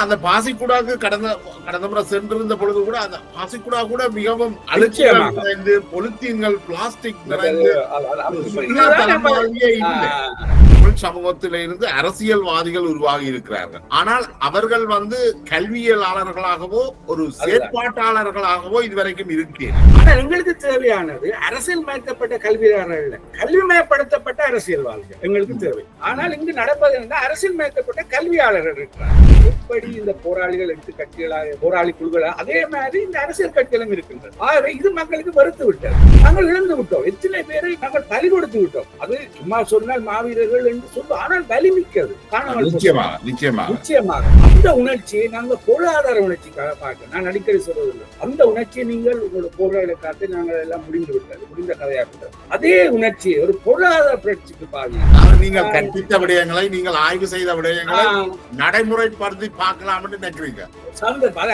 அந்த பாசிக்குடாக்கு கடந்த முறை சென்றிருந்த பொழுது கூட அந்த பாசிக்குடா கூட மிகவும் அலட்சியம் நிறைந்து பொலித்தீன்கள் பிளாஸ்டிக் நிறைந்து தமிழ் சமூகத்தில இருந்து அரசியல்வாதிகள் உருவாகி இருக்கிறார்கள். ஆனால் அவர்கள் கல்வியலாளர்களாகவோ ஒரு செயற்பாட்டாளர்களாகவோ இதுவரைக்கும் இருக்கிறேன். ஆனால் எங்களுக்கு தேவையானது அரசியல் மயக்கப்பட்ட கல்வியாளர்கள், கல்விமயப்படுத்தப்பட்ட அரசியல்வாதிகள் எங்களுக்கு தேவை. ஆனால் இங்கு நடப்பது என்ன, அரசியல் மயக்கப்பட்ட கல்வியாளர்கள் இருக்கிறார்கள். எப்படி இந்த போராளிகள் எடுத்து கட்சிகளாக போராளி குழுக்களா, அதே மாதிரி இந்த அரசியல் கட்சிகளும் இருக்கின்றது. ஆகவே இது மக்களுக்கு வெறுத்து விட்டது. நாங்கள் இழந்து விட்டோம். எத்தனை பேரை நாங்கள் பலி கொடுத்து விட்டோம். அது சும்மா சொன்னால் மாவீரர்கள் என்று சொல்லுவோம், ஆனால் பலி மிக்கது. நிச்சயமாக அந்த உணர்ச்சியை நாங்கள் பொருளாதார உணர்ச்சிக்காக பார்க்க, நான் அடிக்கடி சொல்வதில்லை, அந்த உணர்ச்சியை நீங்கள் உங்களோட போராட காத்து நாங்கள் எல்லாம் முடிந்த கதையாக்கிட்டோம். அதே உணர்ச்சியை ஒரு பொருளாதார புரட்சிக்கு பாருங்க. நீங்கள் கற்பித்த விடயங்களை, நீங்கள் ஆய்வு செய்த விடயங்களை நடைமுறைப்படுத்தி பார்க்கலாம் நினைக்கிறீங்க.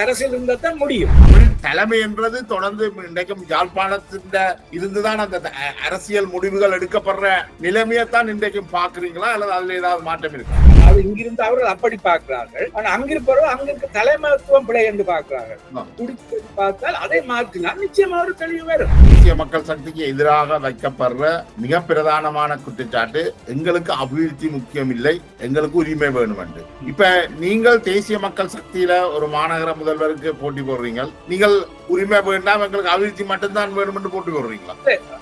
அரசியல் இருந்தா தான் முடியும். தலைமை என்றது தொடர்ந்து இன்றைக்கும் யாழ்ப்பாணத்தின் இருந்துதான் அந்த அரசியல் முடிவுகள் எடுக்கப்படுற நிலைமையத்தான் இன்றைக்கும் பாக்குறீங்களா, அல்லது அதுல ஏதாவது மாற்றம் இருக்கு? அது இங்கிருந்து அவர்கள் அப்படி பார்க்கிறார்கள். ஆனா அங்கிருப்பவர்கள் அங்கிருக்க தலைமைத்துவம் பிழை என்று பார்க்கிறார்கள். பார்த்தால் அதை மாற்றினால் நிச்சயமா ஒரு தெளிவு வரும். தேசிய மக்கள் சக்திக்கு எதிராக வைக்கப்படுற மிக பிரதானமான குற்றச்சாட்டு, எங்களுக்கு அபிவிருத்தி முக்கியம் இல்லை, எங்களுக்கு உரிமை வேணும் என்று. இப்ப நீங்கள் தேசிய மக்கள் சக்தியில ஒரு மாநகர முதல்வருக்கு போட்டி போடுறீங்க, நீங்கள் உரிமை வேண்டாம், எங்களுக்கு அபிவிருத்தி மட்டும்தான் வேணும் என்று போட்டி போடுறீங்களா?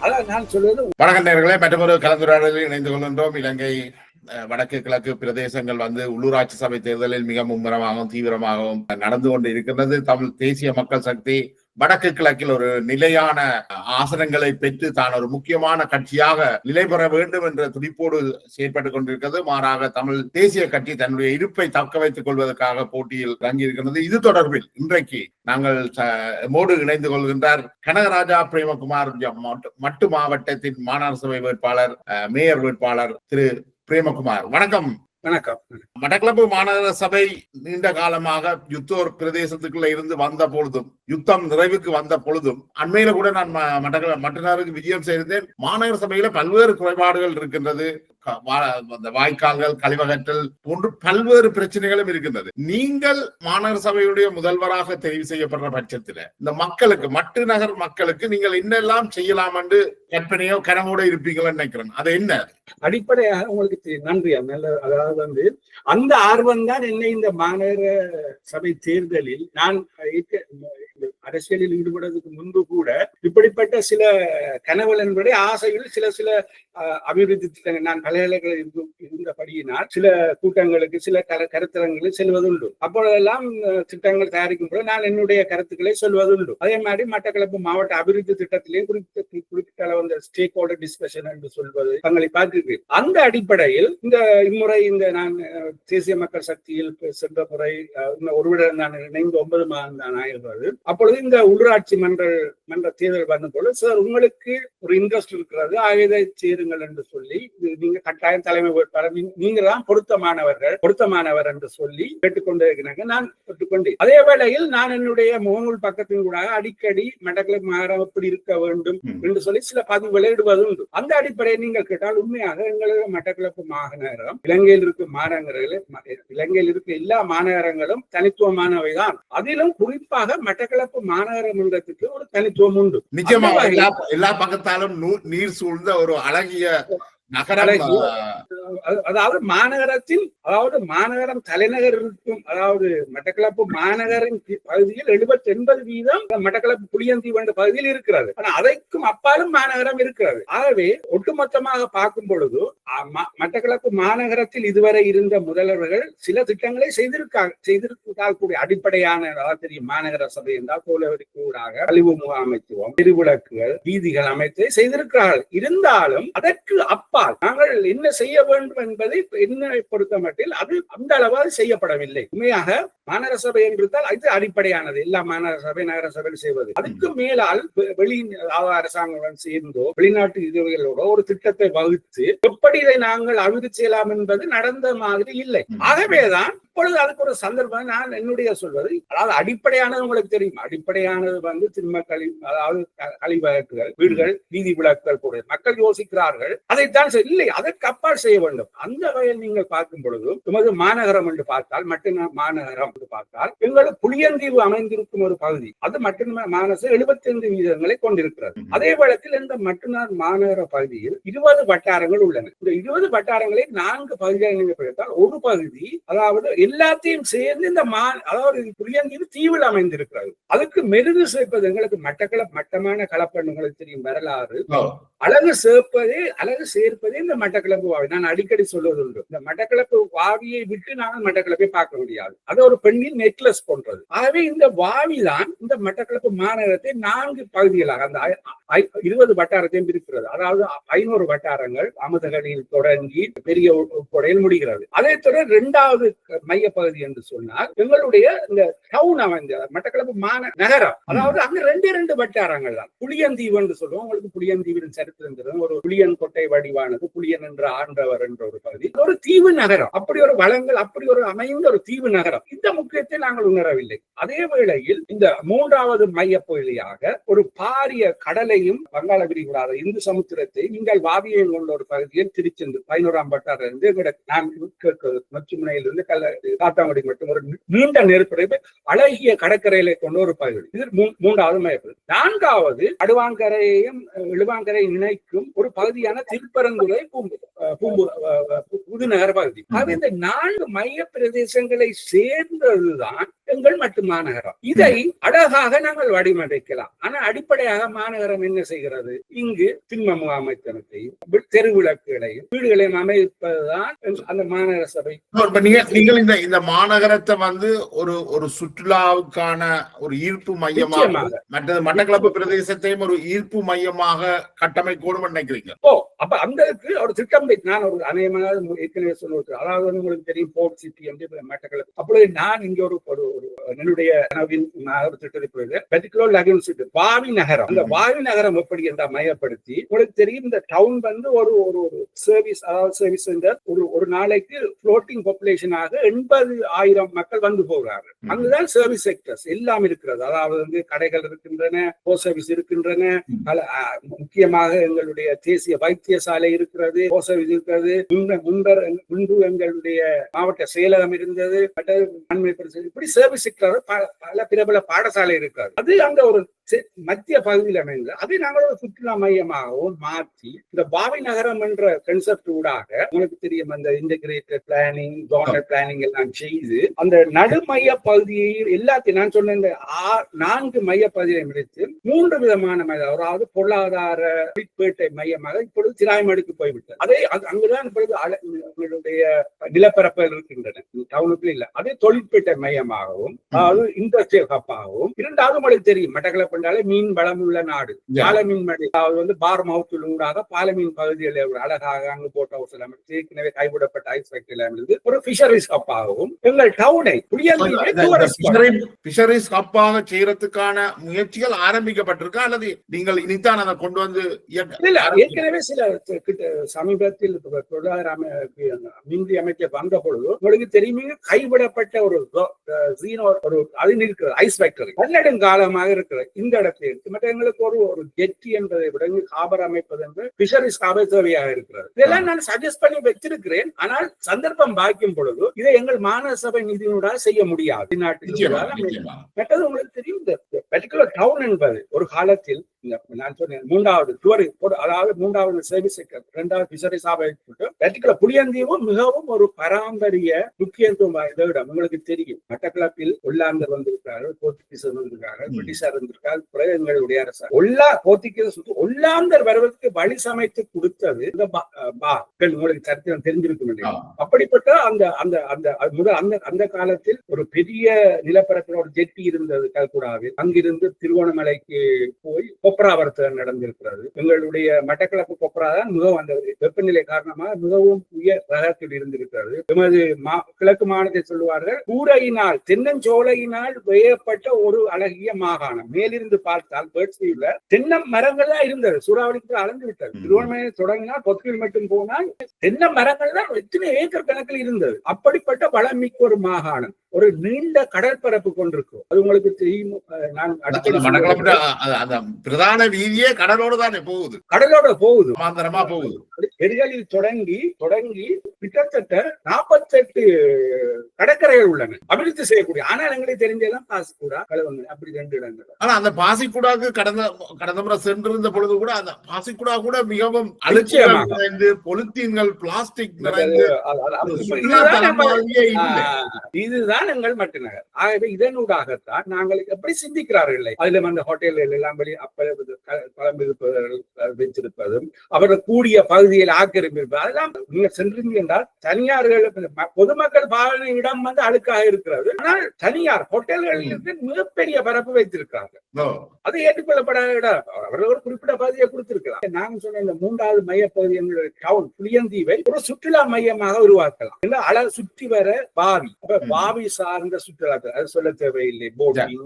அதான் நான் சொல்வது. வணக்கம் நேயர்களே, மற்றொரு கலந்துரையாடலில் இணைந்து கொள்கின்றோம். இலங்கை வடக்கு கிழக்கு பிரதேசங்கள் உள்ளூராட்சி சபை தேர்தலில் மிக மும்முரமாகவும் தீவிரமாகவும் நடந்து கொண்டு இருக்கின்றது. தமிழ் தேசிய மக்கள் சக்தி வடக்கு கிழக்கில் ஒரு நிலையான ஆசனங்களை பெற்று தான் ஒரு முக்கியமான கட்சியாக நிலை பெற வேண்டும் என்ற துடிப்போடு செயற்பட்டுக் கொண்டிருக்கிறது. மாறாக தமிழ் தேசிய கட்சி தன்னுடைய இருப்பை தக்க வைத்துக் கொள்வதற்காக போட்டியில் இறங்கியிருக்கிறது. இது தொடர்பில் இன்றைக்கு நாங்கள் மோடு இணைந்து கொள்கின்றார் கனகராஜா பிரேமகுமார், மட்டு மாவட்டத்தின் மாநகர சபை வேட்பாளர், மேயர் வேட்பாளர் திரு பிரேமகுமார். வணக்கம். வணக்கம். மட்டக்களப்பு மாநகர சபை நீண்ட காலமாக யுத்தோர் பிரதேசத்துக்குள்ள இருந்து வந்த பொழுதும், யுத்தம் நிறைவுக்கு வந்த பொழுதும், அண்மையில கூட நான் மட்டநகருக்கு விஜயம் செய்திருந்தேன். மாநகர சபையில பல்வேறு குறைபாடுகள் இருக்கின்றது. வாய்க்கால்கள், கழிவகற்றல் போன்று பல்வேறு பிரச்சனைகளும் இருக்கின்றது. நீங்கள் மாநகர சபையுடைய முதல்வராக தெரிவு செய்யப்படுற பட்சத்தில் இந்த மக்களுக்கு, மட்டுநகர் மக்களுக்கு நீங்கள் என்னெல்லாம் செய்யலாம் என்று கற்பனையோ கனவோட இருப்பீங்களா நினைக்கிறேன். அது என்ன? அடிப்படையாக உங்களுக்கு நன்றி. அதாவது அந்த ஆர்வம் தான் என்னை இந்த மாநகர சபை தேர்தலில் நான் அரசியலில் ஈடுபடுவதற்கு முன்பு கூட இப்படிப்பட்ட சில கனவுகள் என்பதை ஆசைகள், சில அபிவிருத்தி திட்டங்கள், நான் பல்கலைக்கழக இருந்தபடியினால் சில கூட்டங்களுக்கு, சில கருத்தரங்களில் செல்வதுண்டு. அப்பொழுதெல்லாம் திட்டங்கள் தயாரிக்கும் போது நான் என்னுடைய கருத்துக்களை சொல்வதுண்டு. அதே மாதிரி மட்டக்களப்பு மாவட்ட அபிவிருத்தி திட்டத்திலே குறிப்பிட்ட அளவு அந்த ஸ்டேக் ஹோல்டர் டிஸ்கஷன் என்று சொல்வது தங்களை பார்த்திருக்கிறேன். அந்த அடிப்படையில் இம்முறை நான் தேசிய மக்கள் சக்தியில் சென்ற முறை ஒருவிடம் நான் இணைந்து 9 மாதம் தான் ஆகிறது. அப்பொழுது இந்த உள்ளூராட்சி மன்ற தேர்தல் வந்தபோது, சார் உங்களுக்கு ஒரு இன்ட்ரெஸ்ட் இருக்கிறது, ஆயுதை சேருங்கள் என்று சொல்லி, நீங்க கட்டாயம் தலைமை வேட்பாளர், நீங்க தான் பொருத்தமானவர் என்று சொல்லி கேட்டுக்கொண்டே இருக்கிறாங்க. நான் பெற்றுக்கொண்டேன். அதே வேளையில் நான் என்னுடைய முகநூல் பக்கத்தின் கூட அடிக்கடி மட்டக்களப்பு மாநகரம் எப்படி இருக்க வேண்டும் என்று சொல்லி சில பதிவுகளை இடுவது உண்டு. அந்த அடிப்படையை நீங்கள் கேட்டால் உண்மையாக எங்களுக்கு மட்டக்களப்பு மாநகரம் இலங்கையில் இருக்கும் இலங்கையில் இருக்க எல்லா மாநகரங்களும் தனித்துவமானவைதான். அதிலும் குறிப்பாக மட்டக்களப்பு மாநகர மன்றத்துக்கு ஒரு தனித்துவம் உண்டு. நிச்சயமாக எல்லா பக்கத்தாலும் நீர் சூழ்ந்த ஒரு அழகிய நகரம். அதாவது மாநகரம் தலைநகர் இருக்கும். அதாவது மட்டக்களப்பு மாநகரின் பகுதியில் 70-80% மட்டக்களப்பு புளியந்தீவு என்ற பகுதியில் இருக்கிறது. ஆனா அதைக்கும் அப்பாலும் மாநகரம் இருக்கிறது. ஆகவே ஒட்டுமொத்தமாக பார்க்கும் பொழுது மட்டக்களப்பு மாநகரத்தில் இதுவரை இருந்த முதல்வர்கள் சில திட்டங்களை செய்திருக்கால் கூடிய அடிப்படையான தெரியும். மாநகர சபை என்றால் போலவருக்கு ஊடாக கழிவு முகாமைத்துவம், தெருவிளக்குகள், வீதிகள் அமைத்து செய்திருக்கிறார்கள். இருந்தாலும் அதற்கு அப்பா நாங்கள் என்ன செய்ய வேண்டும் என்பதை என்னை பொறுத்த மட்டில் அது அந்த அளவாக செய்யப்படவில்லை. உண்மையாக மாநகர சபை என்றால் அது அடிப்படையானது. எல்லா மாநகர சபை நகர சபையில் செய்வது. அதுக்கு மேலால் அரசாங்கம் சேர்ந்தோ வெளிநாட்டு இதுகளோட ஒரு திட்டத்தை வகுத்து எப்படி இதை நாங்கள் அபிவிருத்தி செய்யலாம் என்பது நடந்த மாதிரி இல்லை. ஆகவேதான் இப்பொழுது அதுக்கு ஒரு சந்தர்ப்பம் நான் என்னுடைய சொல்வது, அதாவது அடிப்படையானது உங்களுக்கு தெரியும். அடிப்படையானது திரும்ப அதாவது கழிவகற்றுகள், வீடுகள், வீதி விளக்குகள் கூட மக்கள் யோசிக்கிறார்கள். அதைத்தான் அப்பால் இல்லை, அதற்கு அப்பால் செய்ய வேண்டும். அந்த வகையில் நீங்கள் பார்க்கும் பொழுது எமது மாநகரம் என்று பார்த்தால், மட்டும் மாநகரம் என்று பார்த்தால், எங்களுக்கு புளியந்தீவு அமைந்திருக்கும் ஒரு பகுதி, அது மட்டும் மாநகர 75 வீதங்களை கொண்டிருக்கிறது. அதே வேளத்தில் இந்த மட்டுநாள் மாநகர பகுதியில் 20 வட்டாரங்கள் உள்ளன. இந்த 20 வட்டாரங்களை 4 பகுதியாக நீங்கள் பிரித்தால், ஒரு பகுதி அதாவது எல்லாத்தையும் சேர்ந்து இந்த அதாவது புளியந்தீவு தீவில் அமைந்திருக்கிறது. அதுக்கு மெருகு சேர்ப்பது எங்களுக்கு மட்டமான கலப்பெண் உங்களுக்கு தெரியும் வரலாறு. அழகு சேர்ப்பதே இந்த மட்டக்களப்பு வாவி. நான் அடிக்கடி சொல்வது உண்டு, இந்த மட்டக்களப்பு வாவியை விட்டு நாங்கள் மட்டக்களப்பை பார்க்க முடியாது. அது ஒரு பெண்ணின் நெக்லஸ் போன்றது. ஆகவே இந்த வாவிதான் இந்த மட்டக்களப்பு மாநகரத்தை 4 பகுதிகளாக அந்த 20 வட்டாரத்தையும் இருக்கிறது. அதாவது 500 வட்டாரங்கள் அமுதகளில் தொடங்கி பெரிய கொடையில் முடிகிறது. அதே தொடர் 2வது மைய பகுதி என்று சொன்னால் எங்களுடைய இந்த டவுன் அமைந்த மட்டக்களப்பு நகரம். அதாவது அங்க 2 வட்டாரங்கள் தான். புளியந்தீவு என்று சொல்லுவோம். உங்களுக்கு புளியந்தீவின் சரித்திரம் ஒரு புளியன் கொட்டை வடிவானது, புளியன் என்ற ஆண்டவர் என்ற ஒரு பகுதி, ஒரு தீவு நகரம். அப்படி ஒரு வளங்கள், அப்படி ஒரு அமைந்த ஒரு தீவு நகரம். இந்த முக்கியத்தை நாங்கள் உணரவில்லை. அதே வேளையில் இந்த 3வது மைய பகுதியாக ஒரு பாரிய கடலையும் வங்காள விரிகுடா இந்து சமுத்திரத்தை நீங்கள் வாவியம் கொண்ட ஒரு பகுதியில் திருச்செந்து 11ஆம் வட்டாரிலிருந்து மச்சுமுனையிலிருந்து காத்தாங்குடி மட்டும் ஒரு நீண்ட நெருப்படைப்பு அழகிய கடற்கரையில கொண்ட ஒரு பகுதி. இது 3வது மையப்பகுதி. 4வது அடுவாங்கரையையும் இழுவாங்கரை இணைக்கும் ஒரு பகுதியான திருப்பரங்குறை புதுநகர் பகுதி. இந்த 4 மைய பிரதேசங்களை சேர்ந்ததுதான் எங்கள் மட்டு மாநகரம். இதை அழகாக நாங்கள் வடிவமைக்கலாம். ஆனா அடிப்படையாக மாநகரம் என்ன செய்கிறது? இங்கு திண்ம முகாமைத்தனத்தையும் தெருவிளக்குகளையும் வீடுகளையும் அமைப்பதுதான் அந்த மாநகர சபை. நீங்கள் இந்த மாநகரத்தை ஒரு சுற்றுலாவுக்கான ஒரு ஈர்ப்பு மையமாக, மற்றது மட்டக்களப்பு பிரதேசத்தையும் ஒரு ஈர்ப்பு மையமாக கட்டமைக்கணும் நினைக்கிறீங்க? அப்ப அந்த ஒரு திட்டம் நான் ஒரு அநேகமாக ஏற்கனவே சொல்லுவது, அதாவது உங்களுக்கு தெரியும் போர்ட் சிட்டி என்று மட்டக்களப்பு. அப்பொழுது நான் இங்க ஒரு என்னுடைய திட்டத்தை வாவி நகரம், அந்த வாவி நகரம் எப்படி என்ற மையப்படுத்தி உங்களுக்கு தெரியும் இந்த டவுன் ஒரு சர்வீஸ், அதாவது சர்வீஸ் சென்டர் ஒரு நாளைக்கு ஃப்ளோட்டிங் பாப்புலேஷனாக 80,000 மக்கள் வந்து போகிறார்கள். அங்குதான் சர்வீஸ் செக்டர்ஸ் எல்லாம் இருக்கிறது. அதாவது கடைகள் இருக்கின்றன, போஸ்ட் சர்வீஸ் இருக்கின்றன, முக்கியமாக எங்களுடைய தேசிய வைத்தியசாலை இருக்கிறது, போஸ்ட் சர்வீஸ் இருக்கிறது, முன்பு எங்களுடைய மாவட்ட செயலகம் இருந்தது, இப்படி சர்வீஸ் செக்டர் பல பிரபல பாடசாலை இருக்காது. அது அங்க ஒரு மத்திய பகுதியில் அமைந்து அதை நாங்கள் ஒரு சுற்றுலா மையமாகவும் மாற்றி இந்த வாவி நகரம் என்ற கன்செப்ட் ஊடாக உங்களுக்கு தெரியும் அந்த இன்டகிரேட்டட் பிளானிங், ஜோனல் பிளானிங் எல்லாம் செய்து அந்த நடுமைய பகுதியை எல்லாத்தையும் நான் சொன்ன இந்த 4 மைய பகுதியை முடித்து 3 விதமான மையம், அதாவது பொருளாதார பேட்டை மையமாக இப்பொழுது திராய்மடுக்கு போய்விட்டது. அதை அங்குதான் இப்பொழுது உங்களுடைய நிலப்பரப்பில் இருக்கின்றன, டவுனுக்கு இல்ல. அதே தொழிற்பேட்டை மையமாகவும், அதாவது இண்டஸ்ட்ரியல் ஹப்பாகவும். 2வது உங்களுக்கு தெரியும் மட்டக்களப்பு மீன் வளம் உள்ள நாடு, பாலமீன் மழை, அதாவது பார் மவுத்தில் ஊடாக பாலமீன் பகுதியில் அழகாக அங்கு போட் ஹவுஸ் ஏற்கனவே கைவிடப்பட்ட ஐஸ் ஃபேக்டரி இருந்து ஒரு ஃபிஷரிஸ் ஹப்பாகவும் எங்கள் டவுனை ஃபிஷரிஸ் ஹப்பாக செய்யறதுக்கான முயற்சிகள் ஆரம்பிக்கப்பட்டிருக்கா அல்லது நீங்கள் இனித்தான் அதை கொண்டு வந்து? ஏற்கனவே சில சமீபத்தில் பொருளாதார மின்தி அமைக்க வந்த பொழுது உங்களுக்கு தெரியுமே கைவிடப்பட்ட ஒரு அது இருக்கிறது ஐஸ் ஃபேக்டரி பன்னெடுங்காலமாக இருக்கிறது. இந்த இடத்தில் இருக்கு. மற்ற எங்களுக்கு ஒரு ஜெட்டி என்பதை விட காபர் அமைப்பது என்று பிஷரிஸ் காபர் தேவையாக இருக்கிறது. இதெல்லாம் நான் சஜஸ்ட் பண்ணி வச்சிருக்கிறேன். ஆனால் சந்தர்ப்பம் பாய்க்கும் பொழுது இதை எங்கள் மாநகர சபை நிதியினூடாக செய்ய முடியாது. மற்றது உங்களுக்கு தெரியும் இந்த பர்டிகுலர் டவுன் என்பது ஒரு காலத்தில் நான் சொன்னேன் 3வது அதாவது 3வது சர்வீஸ் செக்டர், 2வது பிஷரிஸ் பர்டிகுலர் புளியந்தீவு மிகவும் ஒரு பாரம்பரிய முக்கியத்துவம் வாய்ந்த இடம். உங்களுக்கு தெரியும் மட்டக்களப்பில் ஒல்லாந்தர் வந்திருக்கிறார்கள், போர்த்துகீசர் வந்திருக்கார்கள், பிரிட்டிஷார் இருந்திருக்கார்கள், எங்களுடைய அரசு போர்த்துகீசர் ஒல்லாந்தர் வருவதற்கு வழி சமைத்து கொடுத்தது இந்த உங்களுக்கு சரித்திரம் தெரிஞ்சிருக்கும். அப்படிப்பட்ட அந்த காலத்தில் ஒரு பெரிய நிலப்பரப்பில் ஒரு ஜெட்டி இருந்தது கல்குடாவில். அங்கிருந்து திருவோணமலைக்கு போய் கொப்ரா வர்த்தகம் நடந்திருக்கிறது. எங்களுடைய மட்டக்களப்பு கொப்ரா தான் மிகவும் அந்த வெப்பநிலை காரணமாக மிகவும் உயர் ரகத்தில் இருந்திருக்கிறது. எமது கிழக்கு மாநிலத்தை சொல்லுவார்கள் கூரையினால் தென்னஞ்சோலையினால் வேயப்பட்ட ஒரு அழகிய மாகாணம். மேலிருந்து பார்த்தால் பேர்ட்ஸ்வியூல தென்னை மரங்கள் தான் இருந்தது. சூறாவளிக்கு அளந்து விட்டது. திருவண்ணாமலை தொடங்கினால் பொத்துவில் மட்டும் போனால் தென்னை மரங்கள் தான் எத்தனை ஏக்கர் கணக்கில் இருந்தது. அப்படிப்பட்ட வளமிக்க ஒரு மாகாணம். ஒரு நீண்ட கடற்பரப்பு கொண்டிருக்கும். அது உங்களுக்கு தெரியும். நான் அடிக்கடி மட்டக்களப்பு அந்த பிரதான வீதியே கடலோடு தானே போகுது, கடலோட போகுது, சமாந்தரமா போகுது. எரிகளில் தொடங்கி கிட்டத்தட்ட 48 கடற்கரைகள் உள்ளன அபிவிருத்தி செய்யக்கூடிய. ஆனால் எங்களுக்கு தெரிஞ்சதெல்லாம் பாசிக்கூடா, கழுவங்க, அப்படி 2 இடங்கள். ஆனா அந்த பாசிக்குடாக்கு கடந்த முறை சென்றிருந்த பொழுது கூட அந்த பாசிக்குடா கூட மிகவும் அழுத்தம், பொலித்தீன்கள், பிளாஸ்டிக் நிறைந்து இதுதான் எங்கள் மட்டு நகர். ஆகவே இதனூடாகத்தான் நாங்கள் எப்படி சிந்திக்கிறார்கள். அதுல அந்த ஹோட்டல்கள் எல்லாம் குழம்பு வைத்திருப்பதும் அவர்கள் கூடிய பகுதியில் ஆக்கிரமிப்பது அதெல்லாம் நீங்க சென்றீங்க என்றால் தனியார்கள் பொதுமக்கள் பாவனை இடம் வந்து அழுக்காக இருக்கிறது. ஆனால் தனியார் ஹோட்டல்களுக்கு மிகப்பெரிய பரப்பு வைத்திருக்கிறார்கள். அது ஏற்றுக்கொள்ளப்படாத இடம். அவர்கள் ஒரு குறிப்பிட்ட பகுதியை கொடுத்திருக்கலாம். நாங்க சொன்ன இந்த 3வது மையப்பகுதி எங்களுடைய டவுன் புளியந்தீவை ஒரு சுற்றுலா மையமாக உருவாக்கலாம். அழகு சுற்றி வர பாவி, பாவி சார்ந்த சுற்றுலா, அது சொல்ல தேவையில்லை. போட்டிங்,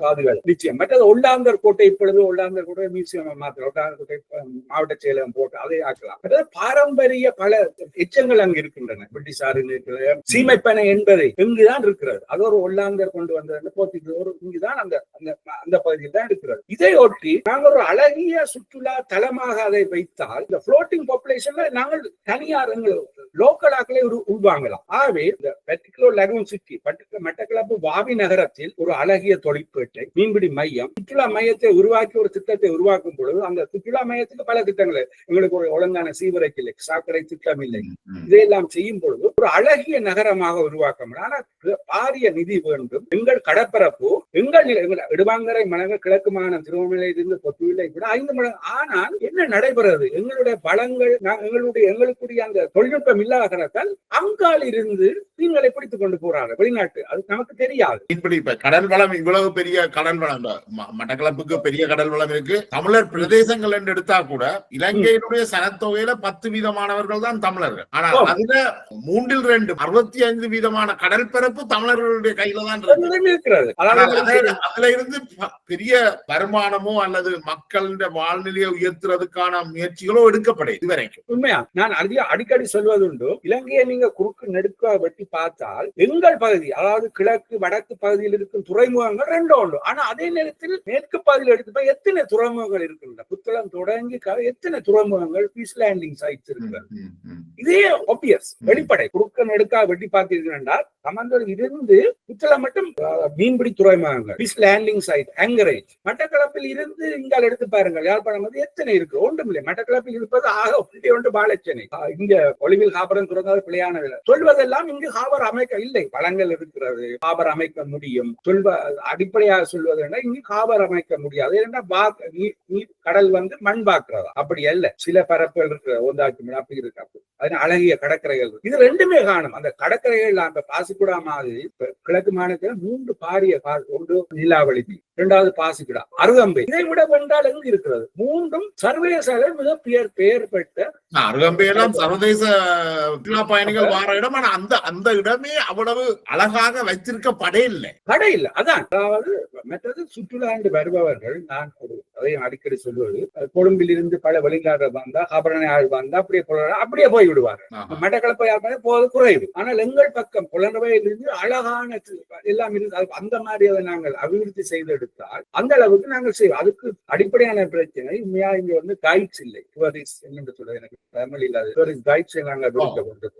காதுகள் நிச்சயம். மற்றது ஒல்லாந்தர் கோட்டை, இப்பொழுது ஒல்லாந்தர் கோட்டை மியூசியம் மாத்திரம், ஒல்லாந்தர் கோட்டை மாவட்ட செயலகம் போட்டு அதை ஆக்கலாம். அதாவது பாரம்பரிய பல எச்சங்கள் அங்கு இருக்கின்றன. பிரிட்டிஷார் சீமைப்பனை என்பதை இங்குதான் இருக்கிறது. அது ஒரு ஒல்லாந்தர் கொண்டு வந்த போர்த்துகீசியர் இங்குதான் அந்த பகுதியில் தான் இருக்கிறது. இதையொட்டி நாங்கள் ஒரு அழகிய சுற்றுலா தலமாக அதை வைத்தால் இந்த புளோட்டிங் பாப்புலேஷன்ல நாங்கள் தனியார் லோக்கலாக்களை உள்வாங்கலாம். ஆகவே இந்த பர்டிகுலர் லகூன் சிட்டி மட்டக்களப்பு வாவி நகரத்தில் ஒரு அழகிய தொழிற்பேட்டை மீன்பிடி மையம் சுற்றுலா மையத்தை உருவாக்கி ஒரு திட்டத்தை உருவாக்கும் பொழுது அந்த சுற்றுலா மையத்துக்கு பல திட்டங்கள், எங்களுக்கு ஒரு ஒழுங்கான சீவரைக்கு இல்லை, சாக்கடை திட்டம் இல்லை, இதையெல்லாம் செய்யும் பொழுது ஒரு அழகிய நகரமாக உருவாக்க முடியும். ஆனால் பாரிய நிதி வேண்டும். எங்கள் கடற்பரப்பு எங்கள் இடுவாங்கரை மலங்க கிழக்கு மாகாணம் திருவண்ணாமலையிலிருந்து பொத்துவில்லை கூட 5 மடங்கு. ஆனால் என்ன நடைபெறது? எங்களுடைய பலங்கள் எங்களுக்குரிய அந்த தொழில்நுட்பம் இல்லாததால் அங்கால் இருந்து மீன்களை பிடித்துக் கொண்டு போறாங்க வெளிநாட்டு. அது நமக்கு தெரியாது. இப்ப கடல் வளம், இவ்வளவு பெரிய கடல் வளம், மட்டக்களப்புக்கு பெரிய கடல் வளம் இருக்கு. தமிழர் பிரதேசங்கள் என்று எடுத்தா கூட இலங்கையினுடைய சனத்தொகையில 10% தான் தமிழர்கள். ஆனால் அதுல 3/2 65% கடல் பரப்பு தமிழர்களுடைய கையில தான் இருக்கிறது. அதுல இருந்து பெரிய வருமானமோ அல்லது மக்களுடைய வாழ்நிலையை உயர்த்துறதுக்கான முயற்சிகளோ எடுக்கப்படும் இதுவரைக்கும். உண்மையா நான் அடிக்கடி சொல்வதுண்டு, இலங்கையை நீங்க குறுக்கு நெடுக்க வெட்டி பார்த்தால் எங்கள் பகுதி, அதாவது கிழக்கு வடக்கு பகுதியில் இருக்கும் துறைமுகங்கள் 2 உண்டு. ஆனா அதே நேரத்தில் மேற்கு பகுதியில் எடுத்து எத்தனை துறைமுகங்கள் இருக்கின்றன? புத்தளம் தொடங்கி எத்தனை துறைமுகங்கள், பீஸ் லேண்டிங் சைட்ஸ் இருக்கிறது. இதே ஆப்வியஸ் வெளிப்படை. குறுக்க நெடுக்கா வெட்டி பார்த்தீர்கள் சமந்தர் இருந்து புத்தளம் மட்டும் மீன்பிடி துறைமுகங்கள், பீஸ் லேண்டிங் சைட், ஆங்கரேஜ். மட்டக்களப்பில் இருந்து இங்கால் எடுத்து பாருங்கள், யாழ்ப்பாணம் வந்து எத்தனை இருக்கு? ஒன்றுமில்லை. மட்டக்களப்பில் இருப்பது ஆக ஒன்று பாலச்சனை. இங்க ஒளிவில் காபரம் துறந்தால் பிழையான சொல்வதெல்லாம் இங்கு காபர் அமைக்க இல்லை. பழங்கள் இருக்கிறது, காபர் அமைக்க முடியும். அடிப்படையாக சொல்வது இங்கு காபர் அமைக்க முடியாது. கடல் வந்து மண் பாக்குறதா? அப்படி அல்ல. சில பரப்புகள் இருக்கிற ஒன்றாக்கி அப்படி இருக்கு. அது அழகிய கடற்கரைகள். இது 2மே காணும். அந்த கடற்கரைகள் அந்த பாசிக்குடா மாதிரி கிழக்கு மாநிலத்தில் 3 பாரிய, ஒன்று நீலாவளி, 2வது பாசிக்குடா, அருகம்பை. இதை விட வென்றால் எங்கு இருக்கிறது? 3ம் சர்வதேச மிக பெயர் பெற்ற அருகம்பை எல்லாம் சர்வதேச சுற்றுலா பயணிகள் வார இடம். ஆனா அந்த இடமே அவ்வளவு அழகாக வைத்திருக்கப்படே இல்லை. அதான். அதாவது மற்றது சுற்றுலா என்று வருபவர்கள், நான் அதையும் அடிக்கடி சொல்வது, கொழும்பில் இருந்து பல வெளிநாடு வந்தா, காபரணை ஆள் வந்தா அப்படியே போய் விடுவார்கள். மட்டக்களப்பை போது குறைவு. ஆனால் எங்கள் பக்கம் புலனவையிலிருந்து அழகான எல்லாம் இருந்து அந்த மாதிரி அதை நாங்கள் அபிவிருத்தி செய்து எடுத்தால் அந்த அளவுக்கு நாங்கள் செய்வோம். அதுக்கு அடிப்படையான பிரச்சனை உண்மையா இங்க வந்து கைட்ஸ் இல்லை. என்று சொல்ல எனக்கு தமிழ் இல்லாத கைட்ஸை நாங்கள் கொடுக்க வேண்டும்.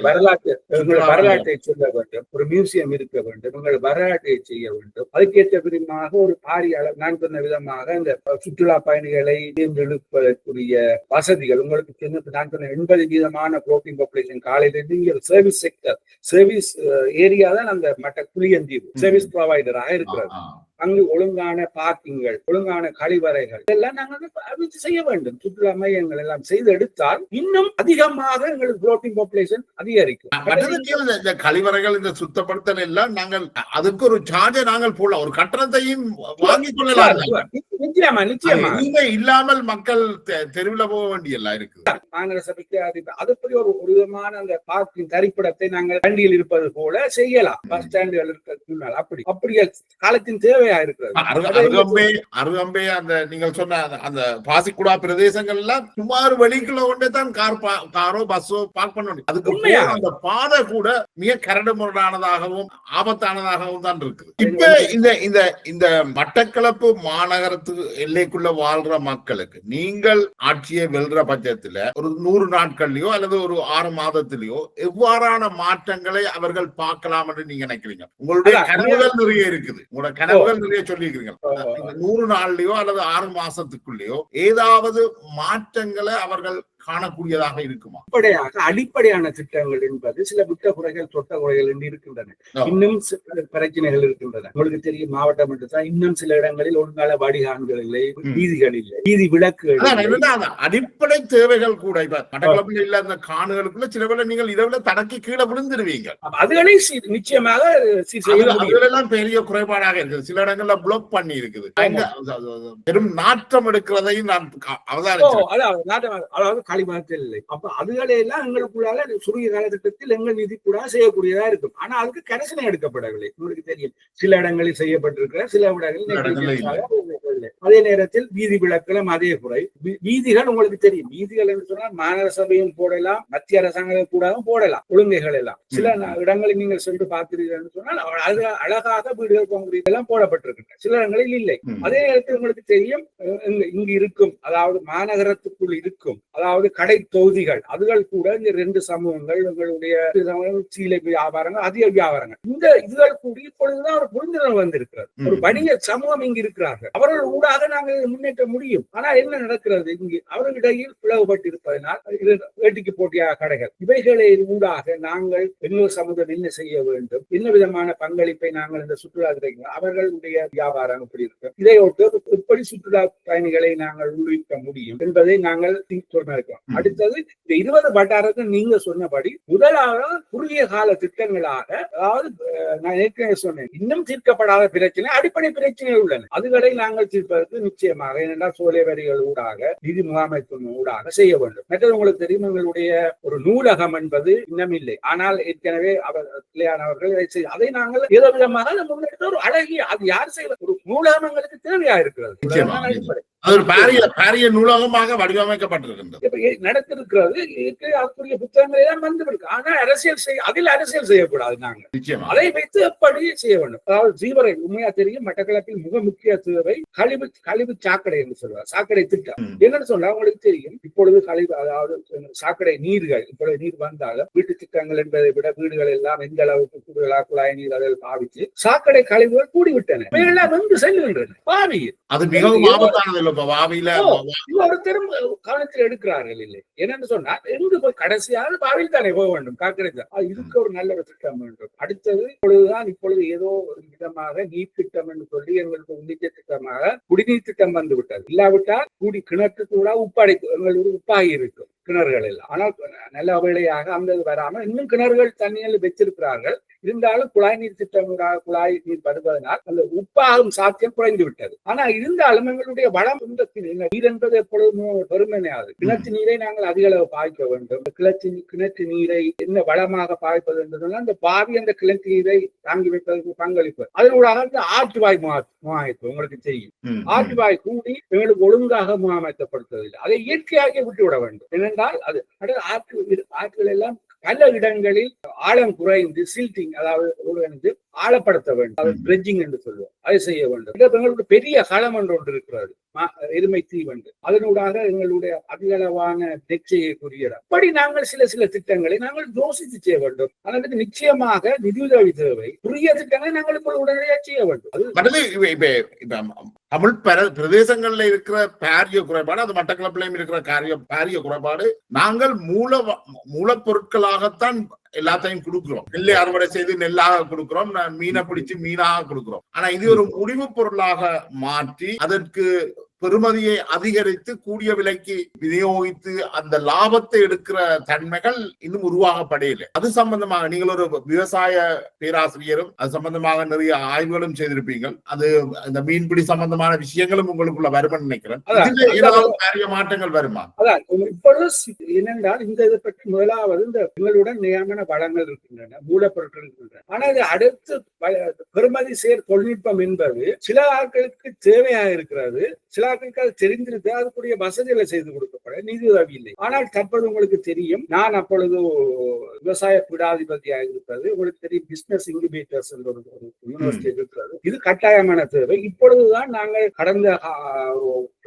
வரலாற்றை சொல்ல வேண்டும். ஒரு மியூசியம் இருக்க வேண்டும். உங்கள் வரலாற்றை செய்ய வேண்டும். அதுக்கேற்ற விதமாக ஒரு பாரிய அளவு நான் சொன்ன விதமாக இந்த சுற்றுலா பயணிகளை தேர்ந்தெடுப்பதற்குரிய வசதிகள் உங்களுக்கு நான் சொன்ன 80% புளோட்டிங் பாப்புலேஷன் காலையிலிருந்து இங்க சர்வீஸ் செக்டர், சர்வீஸ் ஏரியா தான் அந்த மட்ட புளியந்தீவு சர்வீஸ் ப்ரொவைடராக இருக்கிறது. அங்கு ஒழுங்கான பார்க்கிங்கள், ஒழுங்கான கழிவறைகள் இதெல்லாம் நாங்கள் அபிவிருத்தி செய்ய வேண்டும். சுற்றுலா மையங்கள் எல்லாம் செய்து எடுத்தால் இன்னும் அதிகமாக எங்களுக்கு புளோட்டிங் பாப்புலேஷன் அதிகரிக்கும். இந்த கழிவறைகள், இந்த சுத்தப்படுத்தல் எல்லாம் நாங்கள் அதுக்கு ஒரு சார்ஜை நாங்கள் போடலாம், ஒரு கட்டணத்தையும் வாங்கிக் கொள்ளலாம். நிச்சயமா இல்லாமல் மக்கள் தெருவில் போக வேண்டியெல்லாம் இருக்கு. காங்கிரஸ் சபைக்கு அதுபடி ஒரு விதமான அந்த பார்க்கிங் தரிப்பிடத்தை நாங்கள் வண்டியில் இருப்பது போல செய்யலாம். பஸ் ஸ்டாண்டுகள் இருக்க அப்படி காலத்தின் தேவை தேவையா இருக்கிறது. அருகம்பே அந்த நீங்கள் சொன்ன அந்த பாசிக்குடா பிரதேசங்கள் எல்லாம் சுமார் வெளிக்குள்ள கொண்டே தான் காரோ பஸ்ஸோ பார்க் பண்ண முடியும். அதுக்கு அந்த பாதை கூட மிக கரடு முரடானதாகவும் ஆபத்தானதாகவும் தான் இருக்குது. இப்ப இந்த மட்டக்களப்பு மாநகரத்து எல்லைக்குள்ள வாழ்ற மக்களுக்கு நீங்கள் ஆட்சியை வெல்ற பட்சத்துல ஒரு 100 நாட்கள்லயோ அல்லது ஒரு 6 மாதத்திலேயோ எவ்வாறான மாற்றங்களை அவர்கள் பார்க்கலாம் என்று நீங்க நினைக்கிறீங்க? உங்களுடைய கனவுகள் நிறைய இருக்குது, உங்களோட கனவுகள் நிறைய சொல்லியிருக்கீங்க. 100 நாள்லயோ அல்லது 6 மாசத்துக்குள்ளேயோ ஏதாவது மாற்றங்களை அவர்கள் காணக்கூடியதாக இருக்குமா? அடிப்படையான திட்டங்கள் என்பது சில விட்ட குறைகள் தொட்ட குறைகள் என்று இருக்கின்றன. இன்னும் பிரச்சனைகள் இருக்கின்றன. உங்களுக்கு தெரியும், மாவட்டம் என்றுதான் இன்னும் சில இடங்களில் ஒழுங்கால வடிகான்கள் இல்லை, வீதிகள் இல்லை, வீதி விளக்குகள். அடிப்படை தேவைகள் கூட இப்ப மட்டக்களப்பில் இல்ல அந்த காணுகளுக்குள்ள சில வேளை நீங்கள் இதை தடக்கி கீழே விழுந்துருவீங்க. அதுகளை நிச்சயமாக அதுகளெல்லாம் பெரிய குறைபாடாக இருக்குது. சில இடங்கள்ல பிளாக் பண்ணி இருக்குது. பெரும் நாற்றம் எடுக்கிறதையும் நான் அவதானிச்சேன். இல்லை. அப்ப அதுகளெல்லாம் எங்களுக்குள்ளால சுருங்கிய காலகட்டத்தில் எங்கள் நிதி கூட செய்யக்கூடியதா இருக்கும். ஆனா அதுக்கு கரிசனை எடுக்கப்படவில்லை. உங்களுக்கு தெரியும், சில இடங்களில் செய்யப்பட்டிருக்கிற, சில இடங்களில். அதே நேரத்தில் வீதி விளக்கலும் அதே குறை. வீதிகள் உங்களுக்கு தெரியும், வீதிகள் என்று சொன்னால் மாநகர சபையும் போடலாம், மத்திய அரசாங்கம் கூட போடலாம், ஒழுங்கைகள் எல்லாம். சில இடங்களில் நீங்கள் சென்று பார்க்கிறீர்கள் சொன்னால் அழகாக வீடுகள் கான்கிரீட் எல்லாம் போடப்பட்டிருக்கின்றன, சில இடங்களில் இல்லை. அதே நேரத்தில் உங்களுக்கு தெரியும், இங்கு இருக்கும், அதாவது மாநகரத்துக்குள் இருக்கும், அதாவது கடை தொகுதிகள், அதுகள் கூட இந்த 2 சமூகங்கள், எங்களுடைய சீலை வியாபாரங்கள், அதிக வியாபாரங்கள், இந்த இதுகள் கூடி இப்பொழுதுதான் ஒரு புரிந்துணர்வு வந்திருக்கிறது. ஒரு வணிக சமூகம் இங்கு இருக்கிறார்கள். அவர்கள் ஊடாக நாங்கள் முன்னேற்ற முடியும். ஆனா என்ன நடக்கிறது, இங்கு அவர்களிடையில் பிளவுபட்டு இருப்பதனால் வேட்டிக்கு போட்டியாக கடைகள், இவைகளை ஊடாக நாங்கள் எங்கள் சமூகம் என்ன செய்ய வேண்டும், என்ன விதமான பங்களிப்பை நாங்கள் இந்த சுற்றுலா துறைக்கு, அவர்களுடைய வியாபாரம் எப்படி இருக்கு, இதையொட்டு எப்படி சுற்றுலா பயணிகளை நாங்கள் உள்ளிட்ட முடியும் என்பதை நாங்கள் சொன்ன. அடுத்தது இந்த 20 வட்டாரத்தை நீங்க சொன்னபடி முதலாவது குறுகிய கால திட்டங்களாக, அதாவது நான் ஏற்கனவே சொன்னேன், இன்னும் தீர்க்கப்படாத பிரச்சனை, அடிப்படை பிரச்சனைகள் உள்ளன. அதுகளை நாங்கள் தீர்ப்பதற்கு நிச்சயமாக என்னென்றால் சோலை வரிகள் ஊடாக, நிதி முகாமைத்துவம் ஊடாக செய்ய வேண்டும். மற்றது உங்களுக்கு தெரியும், எங்களுடைய ஒரு நூலகம் என்பது இன்னும் இல்லை. ஆனால் ஏற்கனவே அவர்கள் அதை நாங்கள் ஏதோ விதமாக முன்னெடுத்த ஒரு அழகிய, அது யார் செய்வது, ஒரு நூலகம் எங்களுக்கு தேவையா இருக்கிறது. அது பாரிய நூலகமாக வடிவமைக்கப்பட்டிருக்கின்றது, நடத்திருக்கிறது. அதுக்குரிய புத்தகங்கள் எல்லாம் வந்துவிருக்கு. ஆனால் அதில் அரசியல் செய்யக்கூடாது. நாங்கள் அதை வைத்து எப்படி செய்ய வேண்டும். அதாவது ஜீவரை உண்மையா தெரியும், மட்டக்களப்பில் மிக முக்கிய தேவை கழிவு சாக்கடை என்று சொல்வார், சாக்கடை திட்டம். என்னன்னு சொன்னா உங்களுக்கு தெரியும், இப்பொழுது கழிவு, அதாவது சாக்கடை நீர்கள், இப்பொழுது நீர் வந்தாலும் வீட்டு திட்டங்கள் என்பதை விட வீடுகள் எல்லாம் எந்த அளவுக்கு கூடுதலா குழாய் நீர் அதில் பாவிச்சு சாக்கடை கழிவுகள் கூடிவிட்டன, இவையெல்லாம் வந்து செல்கின்றன பாவியில். அது மிகவும் ஆபத்தானது. ஒருத்தரும் கவனத்தில் எடுக்கிறார்கள் இல்லை. என்னன்னு சொன்னா எங்கு போய் கடைசியாக பாவில் தானே போக வேண்டும், இதுக்கு ஒரு நல்ல ஒரு திட்டம் வேண்டும். அடுத்தது இப்பொழுது ஏதோ ஒரு விதமாக நீர் திட்டம் என்று சொல்லி எங்களுக்கு உள்ளிட்ட திட்டமாக குடிநீர் திட்டம் வந்து விட்டது. இல்லாவிட்டால் கிணற்று கூட எங்களுக்கு உப்பாகி இருக்கும் கிணறுகள் எல்லாம். ஆனால் நல்ல வேளையாக அந்த வராமல் இன்னும் கிணறுகள் தண்ணியில் வச்சிருக்கிறார்கள். இருந்தாலும் குழாய் நீர் திட்டம், குழாய் நீர் வருவதனால் அந்த உப்பாகும் சாத்தியம் குறைந்து விட்டது. ஆனா இருந்தாலும் எங்களுடைய வளம் நீர் என்பது எப்பொழுதும் பெருமையாது. கிணற்று நீரை நாங்கள் அதிக அளவு பாய்க்க வேண்டும். கிணற்று நீரை என்ன வளமாக பாய்ப்பது என்றதுனா அந்த பாவி அந்த கிணற்று நீரை தாங்கி வைப்பதற்கு பங்களிப்பு. அதனூடாக அந்த ஆற்றுவாய் முகாமைப்பு உங்களுக்கு தெரியும். ஆற்றுவாய் கூடி எங்களுக்கு ஒழுங்காக முகாமைக்கப்படுத்துவதில்லை. அதை இயற்கையாக விட்டுவிட வேண்டும். ஏனென்றால் அது ஆற்றுகள் எல்லாம் பல இடங்களில் ஆழம் குறைந்து சில்டிங், அதாவது ஆழப்படுத்த வேண்டும். அது பிரெட்ஜிங் என்று சொல்லுவோம், அதை செய்ய வேண்டும். எங்களுக்கு பெரிய களம் ஒன்று இருக்கிறது, எருமை தீவண்டு. அதனூடாக எங்களுடைய அதிகளவான நெச்சைக்குரிய அப்படி நாங்கள் சில திட்டங்களை நாங்கள் யோசித்து செய்ய வேண்டும். அதற்கு நிச்சயமாக நிதியுதவி தேவை. புதிய திட்டங்களை நாங்கள் இப்போ உடனடியாக செய்ய வேண்டும். தமிழ் பிரதேசங்கள்ல இருக்கிற பாரிய குறைபாடு, அது மட்டக்களப்பிலையும் இருக்கிற பாரிய குறைபாடு, நாங்கள் மூலப்பொருட்களாகத்தான் எல்லாத்தையும் கொடுக்கிறோம். நெல்லை அறுவடை செய்து நெல்லாக கொடுக்கிறோம், மீனை பிடிச்சு மீனாக கொடுக்கிறோம். ஆனா இது ஒரு முடிவு பொருளாக மாற்றி அதற்கு பெறுமதியை அதிகரித்து கூடிய விலைக்கு விநியோகித்து அந்த லாபத்தை எடுக்கிற தன்மைகள் இன்னும் உருவாகப்படையில்லை. அது சம்பந்தமாக நீங்கள் ஒரு விவசாய பேராசிரியரும் அது சம்பந்தமாக நிறைய ஆய்வுகளும் செய்திருப்பீர்கள். அது இந்த மீன்பிடி சம்பந்தமான விஷயங்களும் உங்களுக்குள்ள வரும்னு நினைக்கிறேன். ஏதாவது காரிய மாற்றங்கள் வருமா? அதான் இப்பொழுது என்னென்றால் இந்த இதை பற்றி முதலாவது இந்த எங்களுடன் நியமன வளங்கள் இருக்கின்றன, மூலப்பொருட்கள் இருக்கின்றன. ஆனா இது அடுத்து பெறுமதி சேர் தொழில்நுட்பம் என்பது சில ஆட்களுக்கு தேவையாக இருக்கிறது, சில ஆட்களுக்கு அது தெரிந்திருக்கு, அதுக்குரிய வசதிகளை செய்து கொடுக்கப்பட நிதி உதவி இல்லை. ஆனால் தற்போது உங்களுக்கு தெரியும், நான் அப்பொழுது விவசாய பீடாதிபதியாக இருக்கிறது, உங்களுக்கு தெரியும் பிசினஸ் இன்குபேட்டர்ஸ் என்ற ஒரு யூனிவர்சிட்டி இருக்கிறது. இது கட்டாயமான தேவை. இப்பொழுதுதான் நாங்கள் கடந்த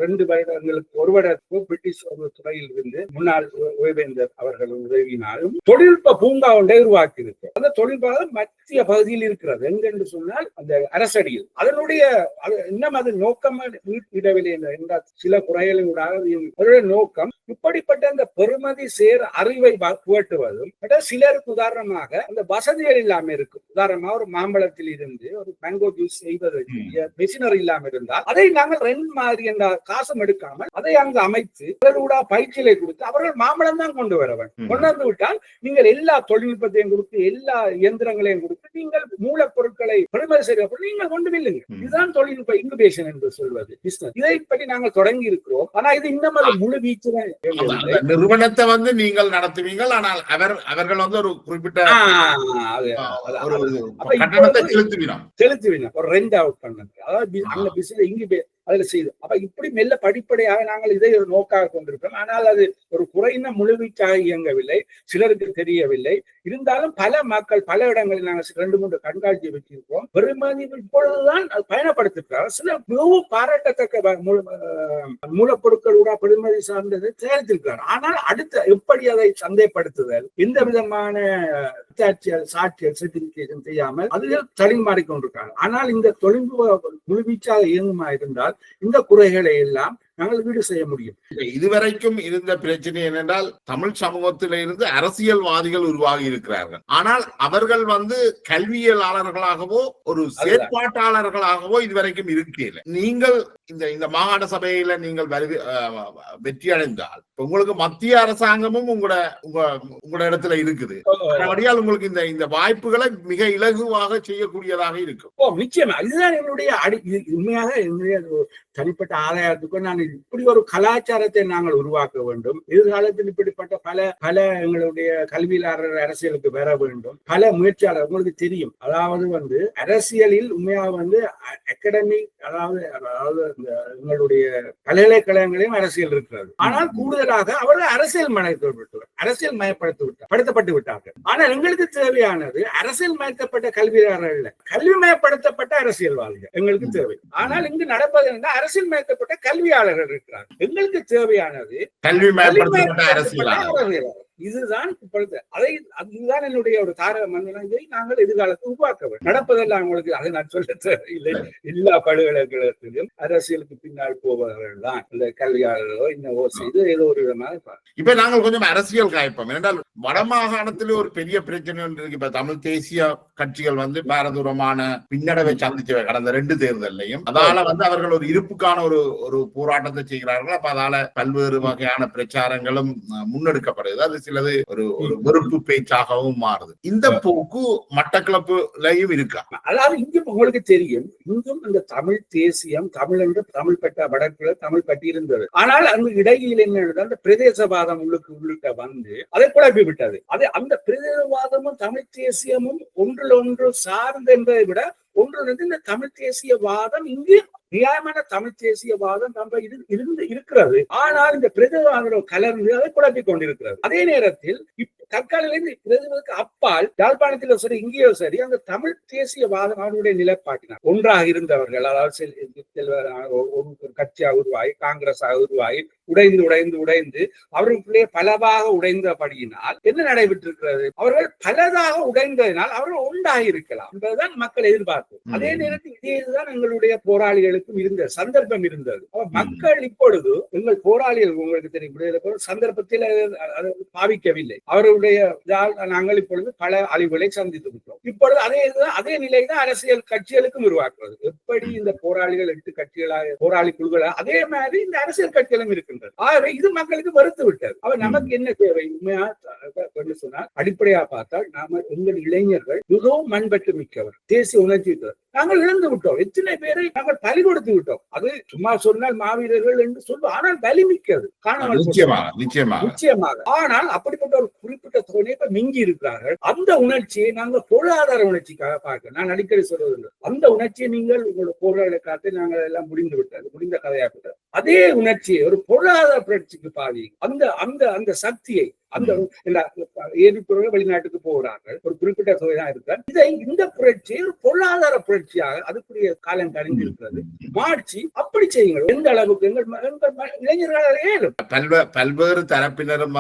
2 வருடங்களுக்கு ஒரு வருடத்துக்கு பிரிட்டிஷ் துறையில் இருந்து முன்னாள் ஓய்வேந்தர் அவர்கள் உதவினாலும் தொழில்நுட்ப பூங்கா ஒன்றை உருவாக்கி இருக்கு. அந்த தொழில்நுட்ப மத்திய பகுதியில் இருக்கிறது. எங்கென்று சொன்னால் அந்த அரசடியில். அதனுடைய இன்னும் அது நோக்கம் இடவில்லை என்றால் சில குறைகளுடைய நோக்கம் இப்படிப்பட்ட அந்த பெறுமதி சேர் அறிவை புகட்டுவதும் சிலருக்கு உதாரணமாக அந்த வசதிகள் இல்லாம இருக்கும். உதாரணமா ஒரு மாம்பழத்தில் இருந்து ஒரு மேங்கோ ஜூஸ் செய்வதற்கு மெஷினரி இல்லாம இருந்தால் அதை நாங்கள் ரெண்டு மாதிரி என்ற காசம் எடுக்காமல் அதை அங்கு அமைத்து பயிற்சிகளை கொடுத்து அவர்கள் மாம்பழம் தான் கொண்டு வர வேண்டும். கொண்டு வந்து விட்டால் நீங்கள் எல்லா தொழில்நுட்பத்தையும் கொடுத்து எல்லா இயந்திரங்களையும் கொடுத்து நீங்கள் மூலப்பொருட்களை பெறுமதி செய்கிற நீங்கள் கொண்டு வில்லுங்க. இதுதான் தொழில்நுட்ப இன்குபேஷன் என்று சொல்வது பிசினஸ். இதை பற்றி நாங்கள் தொடங்கி இருக்கிறோம். ஆனா இது இன்னும் அது முழு வீச்சு நிறுவனத்தை வந்து நீங்கள் நடத்துவீங்கள். ஆனால் அவர்கள் வந்து ஒரு குறிப்பிட்ட செலுத்துவீங்க ஒரு ரெண்ட் அவுட் பண்ணது. அதாவது அந்த பிசினஸ் இங்கு அதுல செய்து அப்ப இப்படி மெல்ல படிப்படியாக நாங்கள் இதை ஒரு நோக்காக கொண்டிருக்கிறோம். ஆனால் அது ஒரு குறைந்த முழுவீச்சாக இயங்கவில்லை, சிலருக்கு தெரியவில்லை. இருந்தாலும் பல மக்கள் பல இடங்களில் நாங்கள் 2-3 கண்காட்சியை வச்சிருக்கிறோம். பெருமதி இப்பொழுதுதான் பயணப்படுத்திருக்கிறார். சில மிகவும் பாராட்டத்தக்க மூலப்பொருட்களோட பெருமதி சார்ந்ததை தயாரித்திருக்கிறார். ஆனால் அடுத்த எப்படி அதை சந்தைப்படுத்துதல், எந்த விதமான சாட்சியல் சர்டிபிகேஷன் செய்யாமல் அதில் தடுமாறிக்கொண்டிருக்கிறார். ஆனால் இந்த தொழில்நுட்ப முழுவீச்சாக இயங்குமா இருந்தால் இந்த குறைகளை எல்லாம் நாங்கள் ஈடு செய்ய முடியும். இதுவரைக்கும் இருந்த பிரச்சனை என்னென்றால் தமிழ் சமூகத்தில இருந்து அரசியல்வாதிகள் உருவாகி இருக்கிறார்கள். ஆனால் அவர்கள் வந்து கல்வியலாளர்களாகவோ ஒரு செயற்பாட்டாளர்களாகவோ இதுவரைக்கும் இருக்கல. நீங்கள் இந்த மாகாண சபையில நீங்கள் வெற்றி அடைந்தால் உங்களுக்கு மத்திய அரசாங்கமும் உங்களோட இடத்துல இருக்குது. அப்படியால் உங்களுக்கு இந்த வாய்ப்புகளை மிக இலகுவாக செய்யக்கூடியதாக இருக்கும். நிச்சயமா இதுதான் என்னுடைய உண்மையாக என்னுடைய தனிப்பட்ட ஆதாயத்துக்கும் நான் இப்படி ஒரு கலாச்சாரத்தை நாங்கள் உருவாக்க வேண்டும். எதிர்காலத்தில் இப்படிப்பட்ட பல எங்களுடைய கல்வியாளர் அரசியலுக்கு வர வேண்டும். பல முயற்சியாளர் உங்களுக்கு தெரியும். அதாவது அரசியலில் உண்மையாக அகாடமிக் அதாவது எங்களுடைய பல்கலைக்கழகங்களையும் அரசியல் இருக்கிறது. ஆனால் கூடுதலாக அவர்கள் அரசியல் மயப்படுத்தப்பட்டு விட்டார்கள். ஆனால் எங்களுக்கு தேவையானது அரசியல் மயக்கப்பட்ட கல்வியாளர்கள், கல்வி மயப்படுத்தப்பட்ட அரசியல்வாதிகள் எங்களுக்கு தேவை. ஆனால் இங்கு நடப்பது என்ன, அரசியல் மயக்கப்பட்ட கல்வியாளர்கள் இருக்கிறார். எங்களுக்கு தேவையானது கல்வி மயப்படுத்தப்பட்ட அரசியல். இதுதான் அதுதான் என்னுடைய ஒரு தாரக மந்திரம். இதை நாங்கள் எதிர்காலத்தை உருவாக்க வேண்டும். நடப்பதெல்லாம் உங்களுக்கு அதை நான் சொல்ல தேவையில்லை. எல்லா பல்கலைக்கழகத்திலும் அரசியலுக்கு பின்னால் போபவர்கள் தான் இந்த கல்வியாளர்களோ இன்னவோ செய்து ஏதோ ஒரு விதமாக. இப்ப நாங்கள் கொஞ்சம் அரசியல் காய்ப்போம். என்றால் வடமாகாணத்திலே ஒரு பெரிய பிரச்சனை இருக்கு. இப்ப தமிழ் தேசிய கட்சிகள் பாரதூரமான பின்னடைவை சந்திச்சவை கடந்த 2 தேர்தலையும். அதால அவர்கள் ஒரு இருப்புக்கான ஒரு போராட்டத்தை செய்கிறார்கள். அப்ப அதால பல்வேறு வகையான பிரச்சாரங்களும் முன்னெடுக்கப்படுது. அது சிலது ஒரு வெறுப்பு பேச்சாகவும் மாறுது. இந்த போக்கு மட்டக்களப்புலயும் இருக்கா? அதாவது இங்கு உங்களுக்கு தெரியும், இங்கும் இந்த தமிழ் தேசியம், தமிழ் என்று தமிழ் பட்ட வடக்குல தமிழ் பட்டி இருந்தது. ஆனால் அந்த இடையில் என்ன அந்த பிரதேசவாதம் உள்ளிட்ட அதை குழப்பி விட்டது. அந்த பிரதேசவாதமும் தமிழ் தேசியமும் ஒன்று சார்ந்து என்பதை விட ஒன்று இந்த தமிழ் தேசியவாதம் இங்கு நியாயமான தமிழ் தேசியவாதம் நம்ம இருக்கிறது. ஆனால் இந்த பிரதேசவாதம் கலந்து அதை குழப்பிக் கொண்டிருக்கிறது. அதே நேரத்தில் தற்காலிற்கு அப்பால் யாழ்ப்பாணத்திலோ சரி இங்கேயோ சரி அந்த தமிழ் தேசியவாதம் அவருடைய நிலைப்பாட்டினார் ஒன்றாக இருந்தவர்கள், அதாவது ஒரு கட்சியாக உருவாகி காங்கிரஸாக உருவாகி உடைந்து அவர்களுக்குள்ளே பலவாக உடைந்தபடியினால் என்ன நடைபெற்றிருக்கிறது, அவர்கள் பலதாக உடைந்ததினால் அவர்கள் ஒன்றாக இருக்கலாம் என்பதுதான் மக்கள் எதிர்பார்ப்பு. அதே நேரத்தில் இதேதான் எங்களுடைய போராளிகளுக்கும் இருந்த சந்தர்ப்பம் இருந்தது. மக்கள் இப்பொழுது எங்கள் போராளிகள் உங்களுக்கு தெரியும் சந்தர்ப்பத்தில் பாவிக்கவில்லை. அவர்கள் எங்களுடைய நாங்கள் இப்பொழுது பல அழிவுகளை சந்தித்து விட்டோம். இப்பொழுது அதே நிலைதான் அரசியல் கட்சிகளுக்கும் உருவாக்குவது. எப்படி இந்த போராளிகள் 8 கட்சிகளாக போராளி குழுக்கள், அதே மாதிரி இந்த அரசியல் கட்சிகளும் இருக்கின்றது. ஆகவே இது மக்களுக்கு வெறுத்து விட்டது. அவர் நமக்கு என்ன தேவை உண்மையா சொன்னால், அடிப்படையா பார்த்தால் நாம எங்கள் இளைஞர்கள் மிகவும் மண்பற்று மிக்கவர், தேசிய உணர்ச்சி. நாங்கள் இழந்து விட்டோம். எத்தனை பேரை நாங்கள் பலி கொடுத்து விட்டோம். அது சும்மா சொன்னால் மாவீரர்கள் என்று சொல்லுவோம், ஆனால் பலி மிக்கது காணாமல் நிச்சயமாக. ஆனால் அப்படிப்பட்ட ஒரு குறிப்பிட்ட தொகையை மிங்கி இருக்கிறார்கள். அந்த உணர்ச்சியை நாங்கள் பொருளாதார உணர்ச்சிக்காக பார்க்க, நான் அடிக்கடி சொல்வது, அந்த உணர்ச்சியை நீங்கள் உங்களோட பொருளாதார காலத்தை நாங்கள் எல்லாம் முடிந்த கதையாகிட்டது. அதே உணர்ச்சியை ஒரு பொருளாதார புரட்சிக்கு பாதி, அந்த சக்தியை, அந்த வெளிநாட்டுக்கு போகிறார்கள், ஒரு குறிப்பிட்ட தொகைதான் இருக்கிறார். இந்த புரட்சி ஒரு பொருளாதார புரட்சியாக அதுக்குரிய காலம் கணிந்திருக்கிறது. மாட்சி அப்படி செய்யுங்கள். எந்த அளவுக்கு இளைஞர்கள் பல்வேறு தரப்பினரும்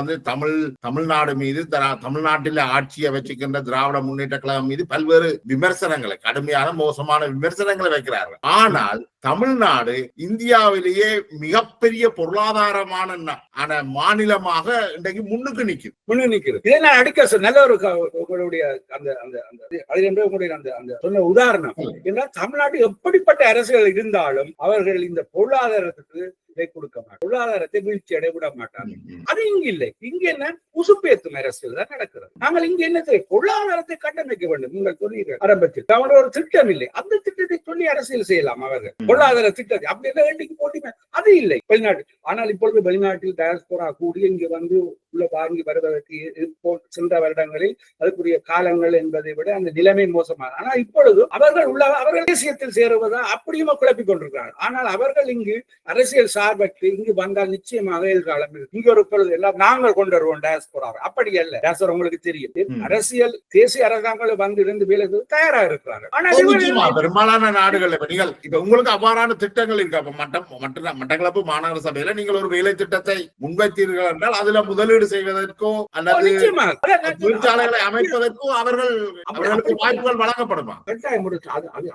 தமிழ்நாடு மீது, தமிழ்நாட்டில் ஆட்சியை வச்சுக்கின்ற திராவிட முன்னேற்ற கழகம் மீது பல்வேறு விமர்சனங்களை, கடுமையான மோசமான விமர்சனங்களை வைக்கிறார்கள். ஆனால் தமிழ்நாடு இந்தியாவிலேயே மிகப்பெரிய பொருளாதாரமான மாநிலமாக இன்றைக்கு முன்னுக்கு நிற்குது. இதை நான் அடிக்க நல்ல ஒரு உங்களுடைய சொன்ன உதாரணம் என்றால், தமிழ்நாட்டில் எப்படிப்பட்ட அரசுகள் இருந்தாலும் அவர்கள் இந்த பொருளாதாரத்துக்கு கொடுக்க மாட்டாங்க, பொருளாதாரத்தை வீழ்ச்சி அடைய விட மாட்டாங்க. அது இங்க இல்லை. இங்க என்ன உசுப்பேத்தும் அரசியல் தான் நடக்கிறது. நாங்கள் இங்க என்ன பொருளாதாரத்தை கட்டமைக்க வேண்டும். நீங்கள் சொன்னீர்கள் ஆரம்பத்தில் அவங்களோட ஒரு திட்டம் இல்லை. அந்த திட்டத்தை சொல்லி அரசியல் செய்யலாம். அவர்கள் பொருளாதார திட்டத்தை அப்படி எல்லாம் போட்டிமே அது இல்லை வெளிநாட்டு. ஆனால் இப்பொழுது வெளிநாட்டில் டயஸ்போரா கூடி இங்கு வந்து உள்ள வாங்கி வருவதற்கு சென்ற வருடங்களில் அதுக்குரிய காலங்கள் என்பதை விட அந்த நிலைமை மோசமான. ஆனால் இப்பொழுது அவர்கள் தேசியத்தில் சேருவதா அப்படியுமா குழப்பிக் கொண்டிருக்கிறார்கள். ஆனால் அவர்கள் இங்கு அரசியல் சார்பற்று இங்கு வந்தால் நிச்சயமாக எதிர்காலம் இருக்கு. இங்க ஒரு பொழுது எல்லாம் நாங்கள் கொண்டு வருவோம் டயஸ்போரா. அப்படி அல்ல. டயஸ்போரா உங்களுக்கு தெரியும், அரசியல் தேசிய அரசாங்கம் வந்து இருந்து வேலை தயாரா இருக்கிறார்கள். ஆனால் பெரும்பாலான நாடுகள் நீங்கள் இப்ப உங்களுக்கு அவ்வாறான திட்டங்கள் இருக்கு. மட்டக்களப்பு மாநகர சபையில நீங்கள் ஒரு வேலை திட்டத்தை முன்வைத்தீர்கள் என்றால் அதுல முதலீடு செய்வதற்கோ அல்லது தொழிற்சாலைகளை அமைப்பதற்கோ அவர்களுக்கு வாய்ப்புகள் வழங்கப்படுமா?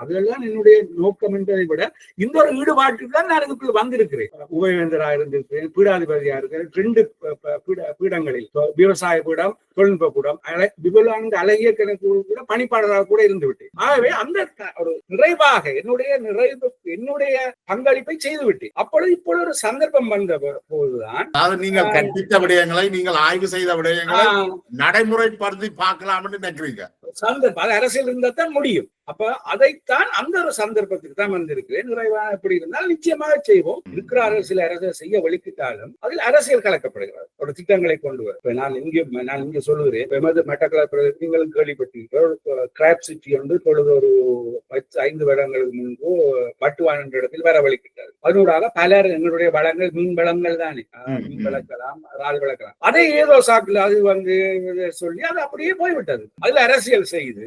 அதெல்லாம் என்னுடைய நோக்கம் என்பதை விட இந்த ஒரு ஈடுபாட்டுக்கு தான் நான் இதுக்குள்ள வந்திருக்கிறேன். உபவேந்தரா இருந்திருக்கிறேன், பீடாதிபதியா இருக்கிறேன். 2 பீடங்களில் விவசாய பீடம், தொழில்நுட்ப கூடம், விபுலானந்த அழகிய கணக்கு கூட பணிப்பாளராக கூட இருந்து விட்டேன். ஆகவே அந்த ஒரு நிறைவாக என்னுடைய பங்களிப்பை செய்து விட்டேன். இப்பொழுது ஒரு சந்தர்ப்பம் வந்த போதுதான் நீங்கள் கற்பித்த விடயங்களை, நீங்கள் ஆய்வு செய்த விடயங்களை நடைமுறைப்படுத்தி பார்க்கலாம்னு நினைக்கிறீங்க. சந்தர்ப்பம் அரசியல் இருந்தா தான் முடியும். அப்ப அதைத்தான் அந்த ஒரு சந்தர்ப்பத்துக்கு தான் வந்திருக்கிறேன். நிறைவாக எப்படி இருந்தால் நிச்சயமாக செய்வோம். இருக்கிறார்கள் சில அரசியல் செய்ய வலிக்கிட்டாலும் அதில் அரசியல் கலக்கப்படுகிறார். ஒரு திட்டங்களை கொண்டு வர நான் இங்கே சொல்லுகிறேன். மட்டக்களப்பு நீங்களும் கேள்விப்பட்டீர்கள். கிராப் சிட்டி வந்து இப்பொழுது ஒரு 5 வருடங்களுக்கு முன்பு பட்டுவான் என்ற இடத்தில் வரவழைக்கிட்டார். அதனூடாக பலர் எங்களுடைய வளங்கள் மீன் வளங்கள் தானே, மீன் வளர்க்கலாம், இறால் வளர்க்கலாம். அதை ஏதோ சாக்குல அது வந்து சொல்லி அது அப்படியே போய்விட்டது. அதுல அரசியல் செய்து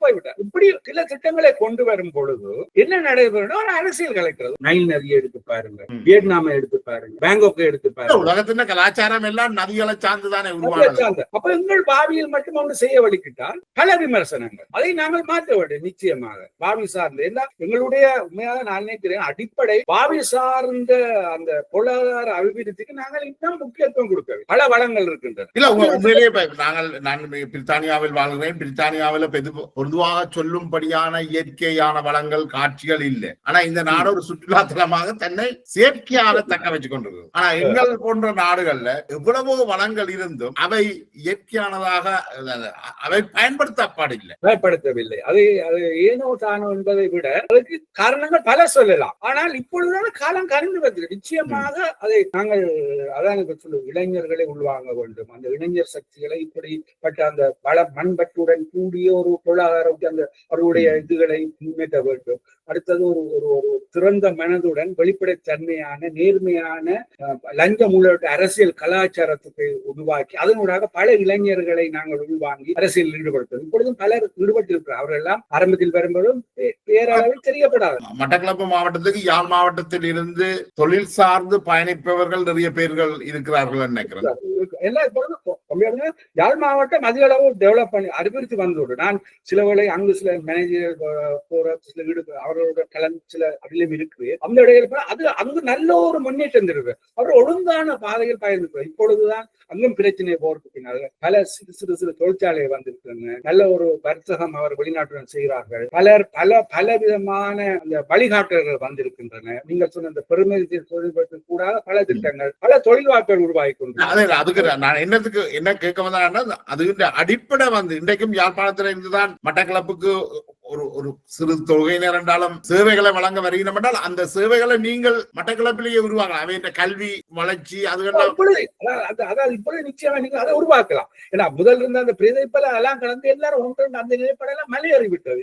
போய்விட்டார். இப்படி சில திட்டங்களை கொண்டு வரும் பொழுது என்ன நடைபெறும்? ஒரு அரசியல் கலைக்கிறது. நைல் நதியை எடுத்து பாருங்க, வியட்நாமை எடுத்து பாருங்க, பேங்காக்கை எடுத்து பாருங்க. உலகத்தின் கலாச்சாரம் எல்லாம் நதிகளை சார்ந்துதானே உருவானது. அப்ப எங்கள் பாவியில் மட்டும் ஒன்று செய்ய வலிக்கிட்டால் பல விமர்சனங்கள். அதை நாங்கள் மாற்ற வேண்டும். நிச்சயமாக பாவி சார்ந்த எங்களுடைய உண்மையாக நான் நினைக்கிறேன் அடிப்படை பாவி சார்ந்த அந்த பொருளாதார அபிவிருத்திக்கு நாங்கள் இன்னும் முக்கியத்துவம் கொடுக்க வேண்டும். பல வளங்கள் இருக்கின்றன. இல்ல உண்மையிலேயே நான் பிரித்தானியாவில் வாழ்கிறேன். பிரித்தானியாவில் பொதுவாக சொல்லும்படியான இயற்கையான வளங்கள், காட்சிகள் இல்லை. ஆனா இந்த நாடு ஒரு சுற்றுலா தலமாக தன்னை செயற்கையாக தக்க வச்சுக் கொண்டிருக்கு. ஆனா எங்கள் போன்ற நாடுகள்ல எவ்வளவோ வளங்கள் இருந்தும் அவை இயற்கையானதாக அவை பயன்படுத்தவில்லை. அது ஏனோ தானோ என்பதை விட அதுக்கு காரணங்கள் பல சொல்லலாம். ஆனால் இப்பொழுதான காலம் கணிந்து வருகிறது. நிச்சயமாக அதை நாங்கள் அதான் சொல்லுவோம், இளைஞர்களை உள்வாங்க வேண்டும். அந்த இளைஞர் சக்திகளை இப்படிப்பட்ட அந்த மண்பட்டுடன் கூடிய ஒரு பொருளாதார அந்த அவருடைய இதுகளை முன்னேற்ற வேண்டும். அடுத்தது ஒரு திறந்த மனதுடன் வெளிப்படைத்தன்மையான நேர்மையான லஞ்சம் உள்ளிட்ட அரசியல் கலாச்சாரத்தை உருவாக்கி அதனூடாக பல இளைஞர்களை நாங்கள் உள்வாங்கி அரசியல் ஈடுபடுத்தும். இப்பொழுதும் பலர் ஈடுபட்டிருக்கிறார். அவர்கள் எல்லாம் ஆரம்பத்தில் வரும்போதும் பேரளவில் தெரியப்படாது. மட்டக்களப்பு மாவட்டத்துக்கு யாழ் மாவட்டத்தில் இருந்து தொழில் சார்ந்து பயணிப்பவர்கள் நிறைய பேர்கள் இருக்கிறார்கள் நினைக்கிறேன். எல்லாம் இப்பொழுது யாழ் மாவட்டம் அதிக அளவு டெவலப் பண்ணி அபிவிருத்தி வந்துவிடும். நான் சில வேளை அங்கு சில மேனேஜர் போற சில வீடு அவரோட கலந்து சில அதிலும் இருக்கு. அந்த இடையில அது அங்கு நல்ல ஒரு முன்னேற்றம் இருக்கு. அவர் ஒழுங்கான பாதையில் பயணிக்கிறார். இப்பொழுதுதான் அங்கும் பிரச்சனை போறதுக்கு பின்னால் பல சிறு சிறு சிறு தொழிற்சாலை வந்திருக்காங்க. நல்ல ஒரு வர்த்தகம் அவர் வெளிநாட்டுடன் செய்கிறார்கள். பல விதமான அந்த வழிகாட்டுகள் வந்திருக்கின்றன. நீங்கள் சொன்ன அந்த பெருமை தொழில்நுட்பத்தில் கூட பல திட்டங்கள் பல தொழில் வாய்ப்புகள் உருவாகி கொண்டு அதுக்கு நான் என்ன கேட்க வந்தேன்னா அது அடிப்படை வந்து இன்றைக்கும் யாழ்ப்பாணத்துல இருந்துதான் மட்டக்களப்புக்கு ஒரு சிறு தொகையினர் என்றாலும் சேவைகளை வழங்க வருகிறோம் என்றால் அந்த சேவைகளை நீங்கள் மட்டக்களப்பிலேயே உருவாக்கலாம். அவை கல்வி வளர்ச்சி அதுகள் இப்பொழுது நிச்சயமா நீங்க அதை உருவாக்கலாம். ஏன்னா முதல் இருந்த அந்த பிரதிபல எல்லாம் கலந்து எல்லாரும் ஒன்று அந்த நிலைப்பாடெல்லாம் மலையேறிவிட்டது.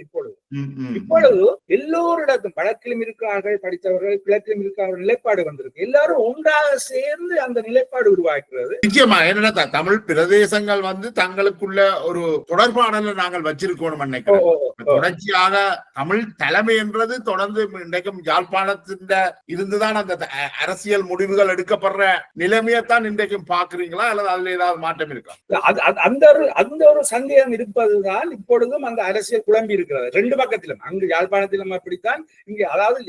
இப்பொழுது எல்லோரிடத்தும் வடக்கிலும் இருக்கிறார்கள் படித்தவர்கள், கிழக்கிலும் இருக்கிறார்கள், நிலைப்பாடு வந்திருக்கு. எல்லாரும் ஒன்றாக சேர்ந்து அந்த நிலைப்பாடு உருவாக்குறது நிச்சயமா. என்னன்னா தமிழ் பிரதேசங்கள் வந்து தங்களுக்குள்ள ஒரு தொடர்பாடல நாங்கள் வச்சிருக்கணும் நினைக்கிறோம். தொடர்ச்சியாக தமிழ் தலைமை என்றது தொடர்ந்து இன்றைக்கும் யாழ்ப்பாணத்தின் இருந்துதான் அந்த அரசியல் முடிவுகள் எடுக்கப்படுற நிலைமையத்தான் இன்றைக்கும் பாக்குறீங்களா அல்லது அதுல ஏதாவது மாற்றம் இருக்கா? அந்த ஒரு சந்தேகம் இருப்பதுதான் இப்பொழுதும் அந்த அரசியல் குழம்பி இருக்கிறது. ரெண்டு பக்கத்திலும் அங்கு யாழ்ப்பாணத்திலும் அப்படித்தான் இங்க, அதாவது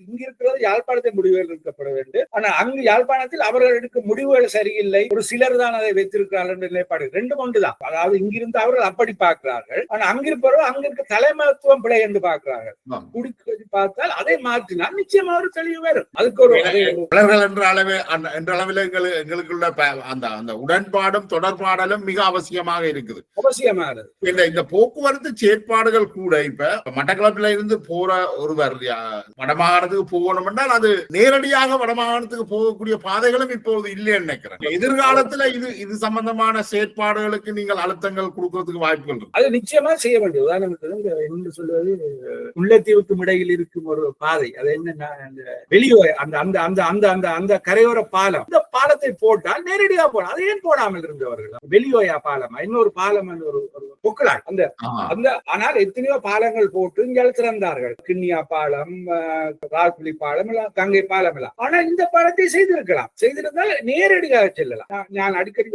இங்க இருக்கிறது யாழ்ப்பாணத்தின் முடிவுகள் எடுக்கப்பட வேண்டும். ஆனா அங்கு யாழ்ப்பாணத்தில் அவர்கள் எடுக்கும் முடிவுகள் சரியில்லை, ஒரு சிலர் தான் அதை வைத்திருக்கிறார்கள் என்ற நிலைப்பாடு ரெண்டும் ஒன்றுதான். அதாவது இங்கிருந்து அவர்கள் அப்படி பார்க்கிறார்கள். ஆனா அங்கிருப்பவர்கள் அங்க இருக்க தலைமைத்துவம் பிழை என்று பார்க்கிறார்கள். குடிக்கொடி பார்த்தால் அதை மாற்றினால் நிச்சயமா ஒரு தெளிவு வரும். அதுக்கு ஒரு என்ற அளவில் எங்களுக்குள்ள அந்த உடன்பாடும் தொடர்பாடலும் மிக அவசியமாக இருக்குது. அவசியமானது இந்த போக்குவரத்து செயற்பாடுகள் கூட இப்ப மட்டக்களப்பில இருந்து போற ஒருவர் வடமாகாணத்துக்கு போகணும் என்றால் அது நேரடியாக வடமாகாணத்துக்கு போகக்கூடிய பாதைகளும் இப்போது இல்லைன்னு நினைக்கிறேன். எதிர்காலத்துல இது சம்பந்தமான செயற்பாடுகளுக்கு நீங்கள் அழுத்தங்கள் கொடுக்கறதுக்கு வாய்ப்புகள் இருக்கு. அது நிச்சயமா செய்ய வேண்டியது. உதாரணத்துக்கு என்ன சொல்வது, முல்லைத்தீவுக்கும் இடையில் இருக்கும் ஒரு பாதை, அது என்ன வெளியோர அந்த கரையோர பாலம், இந்த பாலத்தை போட்டால் நேரடியாக போலாம். அதை ஏன் போடாமல் இருந்தவர்கள்? வெளியோயா பாலம், இன்னொரு பாலம், ஒரு பொக்கலாட் அந்த ஆனால் எத்தனையோ பாலங்கள் போட்டு இங்கே திறந்தார்கள். கிண்ணியா பாலம், ராகுலி பாலம், கங்கை பாலம் எல்லாம். ஆனா இந்த பாலத்தை செய்திருந்தால் நேரடியாக செல்லலாம். நான் அடிக்கடி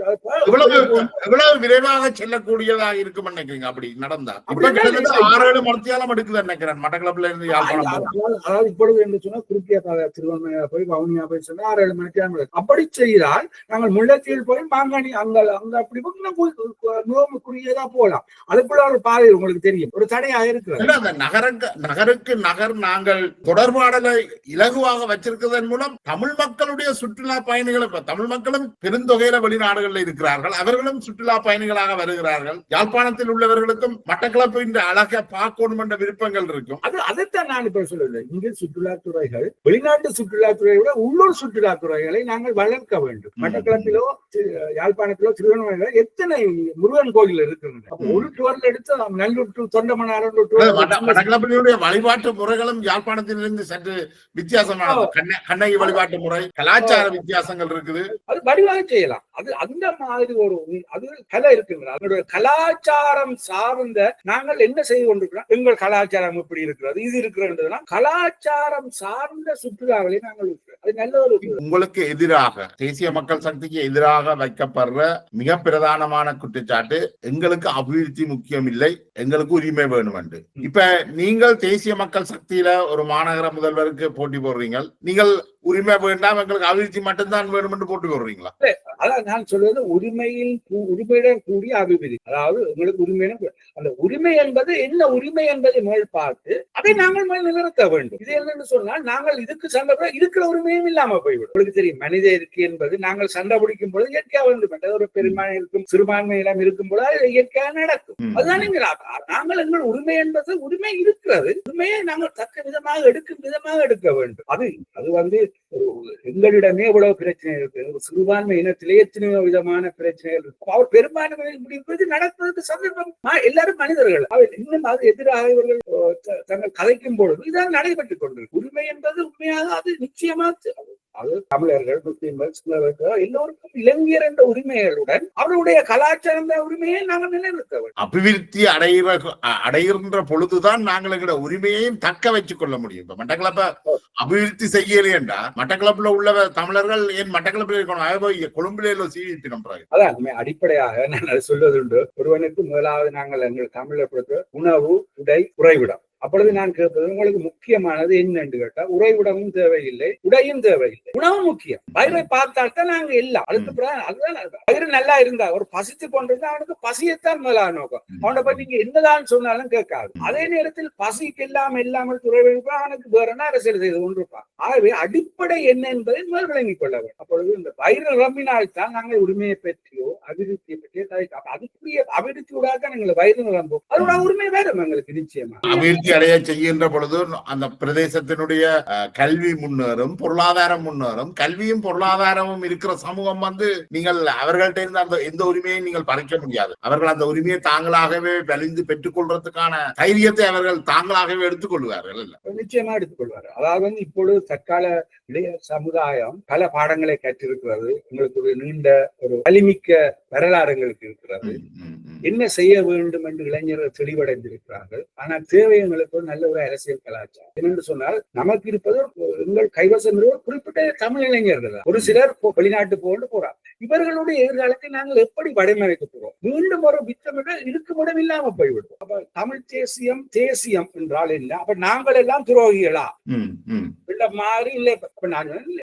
எவ்வளவு விரைவாக செல்லக்கூடியதாக இருக்கும் நினைக்கிறீங்க அப்படி நடந்தா? 6-7 மணித்தியாலம் எடுக்குது நினைக்கிறேன் மட்டக்களப்பில இருந்து யாழ்ப்பாணம். அதாவது இப்பொழுது என்று சொன்னா குறுக்கிய திருவண்ணாமலை போய் வவுனியா போய் சொன்னா 6-7 மணித்தியாலம். அப்படி செய்தால் நாங்கள் முல்லைத்தீவில் போய் மாங்காணி அங்க அப்படி குறுகியதா போகலாம். அதுக்குள்ள ஒரு பாதை உங்களுக்கு தெரியும், ஒரு தடையாக இருக்கிறது. நகருக்கு நகர் நாங்கள் தொடர்பாடலை இலகுவாக வச்சிருக்கிறதன் மூலம் தமிழ் மக்களுடைய சுற்றுலா பயணிகள், இப்ப தமிழ் மக்களும் பெருந்தொகையில வெளிநாடுகளில் இருக்கிறார்கள், அவர்களும் சுற்றுலா பயணிகளாக வருகிறார்கள். யாழ்ப்பாணத்தில் உள்ளவர்களுக்கும் மட்டக்களப்பு அழகா பார்க்கணும் என்ற விருப்பங்கள் இருக்கும். அதைத்தான் நான் இப்ப சொல்லுறேன். இங்கு சுற்றுலாத்துறைகள் வெளிநாட்டு சுற்றுலாத்துறையை விட உள்ளூர் சுற்றுலாத்துறைகளை நாங்கள் வளர்க்க வேண்டும். மட்டக்களப்பிலோ யாழ்ப்பாணத்திலோ திருவண்ணாமலையிலோ எத்தனை முருகன் கோயில் இருக்கின்றன. ஒரு டூர்ல எடுத்து நல்லூர் டு தொண்டமனார் மட்டக்களப்பினுடைய வழிபாட்டு முறைகளும் யாழ்ப்பாணத்திலிருந்து சற்று வித்தியாசமான கண்ணகி வழிபாட்டு முறை, கலாச்சார வித்தியாசங்கள் இருக்குது. அது வடிவாக செய்யலாம். அது அந்த மாதிரி ஒரு அது கலை இருக்கின்றது. அதனுடைய கலாச்சாரம் சார்ந்த நாங்கள் என்ன செய்து கொண்டிருக்கிறோம், எங்கள் கலாச்சாரம் எப்படி இருக்கிறது, இது இருக்கிறதுனா கலாச்சாரம் சார்ந்த சுற்றுலாவை நாங்கள் அது நல்ல ஒரு. உங்களுக்கு எதிராக தேசிய மக்கள் சக்திக்கு எதிராக வைக்கப்படுற மிக பிரதானமான குற்றச்சாட்டு எங்களுக்கு அபிவிருத்தி முக்கியம் இல்லை, எங்களுக்கு உரிமை வேணும் என்று. இப்ப நீங்கள் தேசிய மக்கள் சக்தியில ஒரு மாநகர முதல்வருக்கு போட்டி போடுறீங்க, நீங்கள் உரிமை வேண்டாம் எங்களுக்கு அபிவிருத்தி மட்டும்தான் வேணும் என்று போட்டி போடுறீங்களா? அதான் நான் சொல்றது உரிமையுடன் கூடிய அபிவிருத்தி. அதாவது உங்களுக்கு உரிமை, அந்த உரிமை என்பது என்ன உரிமை என்பதை மேல் பார்த்து அதை நாங்கள் மேல் நிலைநிறுத்த வேண்டும். இது என்னன்னு சொன்னால் நாங்கள் இதுக்கு சண்டை இருக்கிற உரிமையும் இல்லாம போய்விடும். உங்களுக்கு தெரியும், மனித இருக்கு என்பது நாங்கள் சண்டை பிடிக்கும் பொழுது இயற்கையாக வேண்டும். ஒரு பெரும்பான்மை இருக்கும், சிறுபான்மை எல்லாம் இருக்கும் பொழுது அது இயற்கையாக நடக்கும். அதுதான் நாங்கள் எங்கள் உரிமை என்பது உரிமை இருக்கிறது. உரிமையை நாங்கள் தக்க விதமாக எடுக்க வேண்டும். அது வந்து எங்களிடமே எவ்வளவு பிரச்சனை இருக்கு. ஒரு சிறுபான்மை இனத்திலே எத்தனையோ விதமான பிரச்சனைகள் இருக்கு. அவர் பெரும்பான்மை நடப்பதற்கு சந்தர்ப்பம். எல்லாரும் மனிதர்கள். இன்னும் அது எதிராக இவர்கள் தங்கள் கதைக்கும் பொழுது இதான் நடைபெற்றுக் கொண்டிருக்கு. உரிமை என்பது உண்மையாக அது நிச்சயமா அது தமிழர்கள், முஸ்லிம்கள், சிலவர்கள் எல்லோருக்கும் இளைஞர் என்ற உரிமைகளுடன் அவருடைய கலாச்சார உரிமையை நாங்கள் நிலைநிறுத்த வேண்டும். அபிவிருத்தி அடைகின்ற பொழுதுதான் நாங்கள் எங்களோட உரிமையையும் தக்க வச்சுக் கொள்ள முடியும். இப்ப மட்டக்களப்ப அபிவிருத்தி செய்யலையேண்டா மட்டக்களப்புல உள்ள தமிழர்கள் ஏன் மட்டக்களப்பில் இருக்கணும், கொழும்புல சீவிப்பினம். அதான் அடிப்படையாக நான் அதை சொல்வதுண்டு. ஒருவனுக்கு முதலாவது நாங்கள் எங்கள் தமிழை பொறுத்த உணவு, உடை, உறைவிடம். அப்பொழுது நான் கேட்பது உங்களுக்கு முக்கியமானது என்னன்னு கேட்டா உறைவிடமும் தேவையில்லை, உடையும் தேவையில்லை, உணவு முக்கியம். வயிறை பார்த்தால்தான் நாங்க எல்லாம் அடுத்த அதுதான் வயிறு நல்லா இருந்தா ஒரு பசித்து கொண்டிருந்தா அவனுக்கு பசியைத்தான் முதலாக நோக்கம். அவனை பத்தி நீங்க என்னதான் சொன்னாலும் கேட்காது. அதே நேரத்தில் பசிக்கு இல்லாமல் துறைவிப்பா அவனுக்கு வேற என்ன அரசியல் செய்து கொண்டிருப்பான். ஆகவே அடிப்படை என்ன என்பதை முதல் விளங்கிக் கொள்ள வேண்டும். அப்பொழுது இந்த வயிறு நிரம்பினால்தான் நாங்கள் உரிமையை பற்றியோ அபிவிருத்தியை பற்றியோ அதுக்குரிய அபிவிருத்தியோட நாங்கள் வயிறு நிரம்பும். அதோட உரிமை வேறு எங்களுக்கு நிச்சயமா அடைய செய்கின்ற பொழுது அந்த பிரதேசத்தினுடைய கல்வி முன்னேறும், பொருளாதாரம் முன்னேறும். கல்வியும் பொருளாதாரமும் இருக்கிற சமூகம் நீங்கள் அவர்கள்ட்ட இருந்து அந்த எந்த உரிமையும் நீங்கள் பறிக்க முடியாது. அவர்கள் அந்த உரிமையை தாங்களாகவே வலிந்து பெற்றுக் கொள்றதுக்கான தைரியத்தை அவர்கள் தாங்களாகவே எடுத்துக் கொள்வார்கள். நிச்சயமா எடுத்துக்கொள்வார்கள். அதாவது இப்பொழுது தற்கால இளைய சமுதாயம் பல பாடங்களை கற்றிருக்கிறது. உங்களுக்கு ஒரு நீண்ட ஒரு வலிமிக்க வரலாறுகளுக்கு இருக்கிறது. என்ன செய்ய வேண்டும் என்று இளைஞர்கள் தெளிவடைந்திருக்கிறார்கள். ஆனால் தேவை எங்களுக்கு ஒரு நல்ல ஒரு அரசியல் கலாச்சாரம். என்னென்று சொன்னால் நமக்கு இருப்பது எங்கள் கைவசம் குறிப்பிட்ட தமிழ் இளைஞர்கள். ஒரு சிலர் வெளிநாட்டு போட்டு போறார். இவர்களுடைய எதிர்காலத்தை நாங்கள் எப்படி வடிவமைக்க போறோம்? மீண்டும் ஒரு வித்தமிட இருக்குமிடம் இல்லாம போய்விடும். அப்ப தமிழ் தேசியம் என்றால் என்ன? அப்ப நாங்கள் எல்லாம் துரோகிகளா மாறி இல்லை.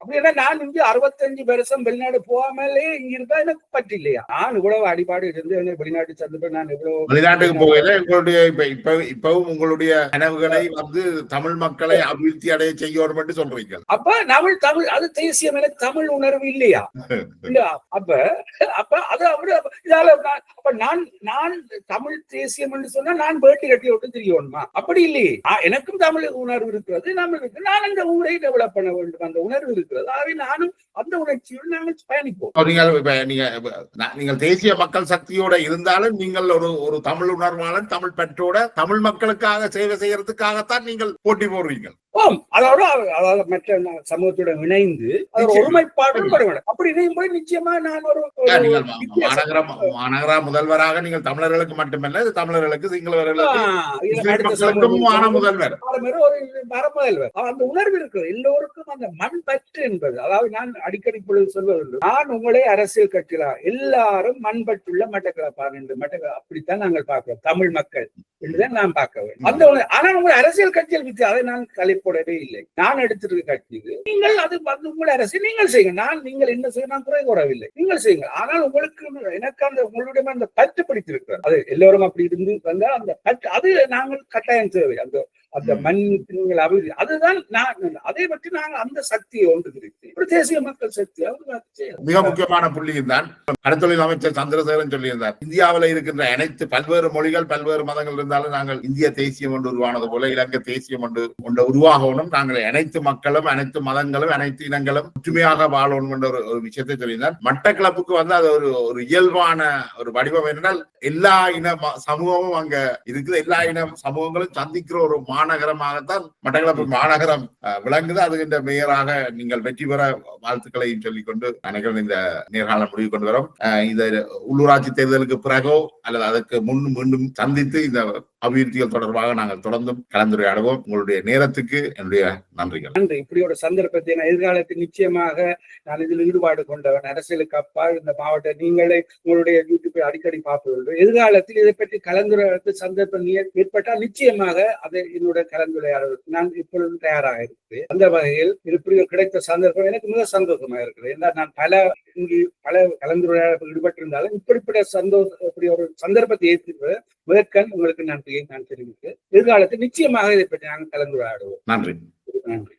அப்படின்னா நான் இங்க 65 வருஷம் வெளிநாடு போகாமலே இங்க இருந்தா எனக்கு பற்றி இல்லையா? நான் இவ்வளவு அடிபாடு இருந்து வெளிநாட்டு சந்திப்பு நான் இவ்வளவு வெளிநாட்டுக்கு போகல. எங்களுடைய இப்பவும் உங்களுடைய கனவுகளை தமிழ் மக்களை அபிவிருத்தி அடைய செய்யணும் என்று சொல்றீங்க. அப்ப தமிழ் அது தேசியம் எனக்கு தமிழ் உணர்வு இல்லையா? இல்ல அப்ப அது அப்ப நான் தமிழ் தேசியம் என்று சொன்னா நான் வேட்டி கட்டி விட்டு தெரியணுமா? அப்படி இல்லையே. எனக்கும் தமிழ் உணர்வு இருக்கிறது. நான் அந்த ஊரை டெவலப் பண்ண வேண்டும். அந்த உணர்வு இருக்கிறது. ஆகவே நானும் அந்த உணர்ச்சியோடு நாங்கள் பயணிப்போம். நீங்கள் தேசிய மக்கள் சக்தியோட இருந்தாலும் நீங்கள் ஒரு தமிழ் உணர்வாளன், தமிழ் பற்றோட தமிழ் மக்களுக்காக சேவை செய்யறதுக்காகத்தான் நீங்கள் போட்டி போடுவீங்க. அதாவது மற்ற சமூகத்துடன் இணைந்து ஒருமைப்பாடு அப்படி இணையும் போது நிச்சயமா நான் ஒரு மாநகர முதல்வராக நீங்கள் தமிழர்களுக்கு மட்டுமல்ல, இது தமிழர்களுக்கு, சிங்களவர்களுக்கு முதல்வர் அந்த உணர்வு இருக்கு எல்லோருக்கும். அந்த மண் பற்று என்பது, அதாவது நான் அடிக்கடி பொழுது சொல்வது, நான் உங்களே அரசியல் கட்சியில எல்லாரும் மண் பற்றுள்ள மட்டக்களப்பான் என்று அப்படித்தான் நாங்கள் பார்க்கிறோம். தமிழ் மக்கள் என்றுதான் நான் பார்க்க வேண்டும். அந்த ஆனா உங்கள் அரசியல் கட்சியில் வித்து அதை நான் போடவே இல்லை. நான் எடுத்திருக்க கட்சிக்கு நீங்கள் அது உங்களுடைய அரசியல் நீங்கள் செய்யுங்க. நீங்கள் என்ன செய்ய நான் குறை கூறவில்லை, நீங்கள் செய்யுங்க. ஆனால் உங்களுக்கு எனக்கு அந்த உங்களுடைய அந்த பற்று பிடித்திருக்கிறது. அது எல்லோரும் அப்படி இருந்து வந்தா அந்த பற்று அது நாங்கள் கட்டாயம் தேவை. அந்த மண்ணின் அபிவிருத்தி அதுதான் அதை பற்றி நாங்கள் அந்த சக்தியை ஒன்று தேசிய மக்கள் சக்தி மிக முக்கியமான புள்ளியும் தான். கடத்தொழில் அமைச்சர் சந்திரசேகரன் சொல்லியிருந்தார், இந்தியாவில் இருக்கின்ற அனைத்து பல்வேறு மொழிகள் பல்வேறு மதங்கள் இருந்தாலும் நாங்கள் இந்திய தேசியம் ஒன்று உருவானது போல இலங்கை தேசியம் ஒன்று உருவாகணும். நாங்கள் அனைத்து மக்களும் அனைத்து மதங்களும் அனைத்து இனங்களும் ஒற்றுமையாக வாழணும் என்ற ஒரு விஷயத்தை சொல்லியிருந்தார். மட்டக்களப்புக்கு அது ஒரு இயல்பான ஒரு வடிவம் என்றால் எல்லா இன சமூகமும் அங்க இருக்குது. எல்லா இன சமூகங்களும் சந்திக்கிற ஒரு மாநகரமாகத்தான் மட்டக்களப்பு மாநகரம் விளங்குது. அதுகின்ற மேயராக நீங்கள் வெற்றி பெற வாழ்த்துக்களையும் சொல்லிக்கொண்டு நினைக்கிறேன் இந்த நேர்காணல் முடிவு கொண்டு வரோம். இந்த உள்ளூராட்சி தேர்தலுக்கு பிறகோ அல்லது அதற்கு மீண்டும் சந்தித்து இந்த அபிவிருத்திகள் தொடர்பாக நாங்கள் தொடர்ந்தும் கலந்துரையாடுவோம். உங்களுடைய நேரத்துக்கு என்னுடைய நன்றிகள். நன்றி. இப்படி ஒரு சந்தர்ப்பத்தை எதிர்காலத்தில் நிச்சயமாக நான் இதில் ஈடுபாடு கொண்டவன். அரசியலுக்கு அப்பால் இந்த மாவட்ட நீங்களே உங்களுடைய யூடியூப்பை அடிக்கடி பார்ப்பது. எதிர்காலத்தில் இதை பற்றி கலந்துரையாட சந்தர்ப்பம் ஏற்பட்டால் நிச்சயமாக அதை என்னுடைய கலந்துரையாடுவதற்கு நான் இப்பொழுது தயாராக இருக்கிறேன். அந்த வகையில் இப்படி கிடைத்த சந்தர்ப்பம் எனக்கு மிக சந்தோஷமாக இருக்கிறது. ஏன்னா நான் பல கலந்துரையாடல் ஈடுபட்டிருந்தாலும் இப்படி ஒரு சந்தர்ப்பத்தை ஏற்படுத்த முதற்கண் உங்களுக்கு நன்றியை நான் தெரிவித்து எதிர்காலத்தில் நிச்சயமாக இதை பற்றி நாங்கள் கலந்துரையாடுவோம். நன்றி. நன்றி.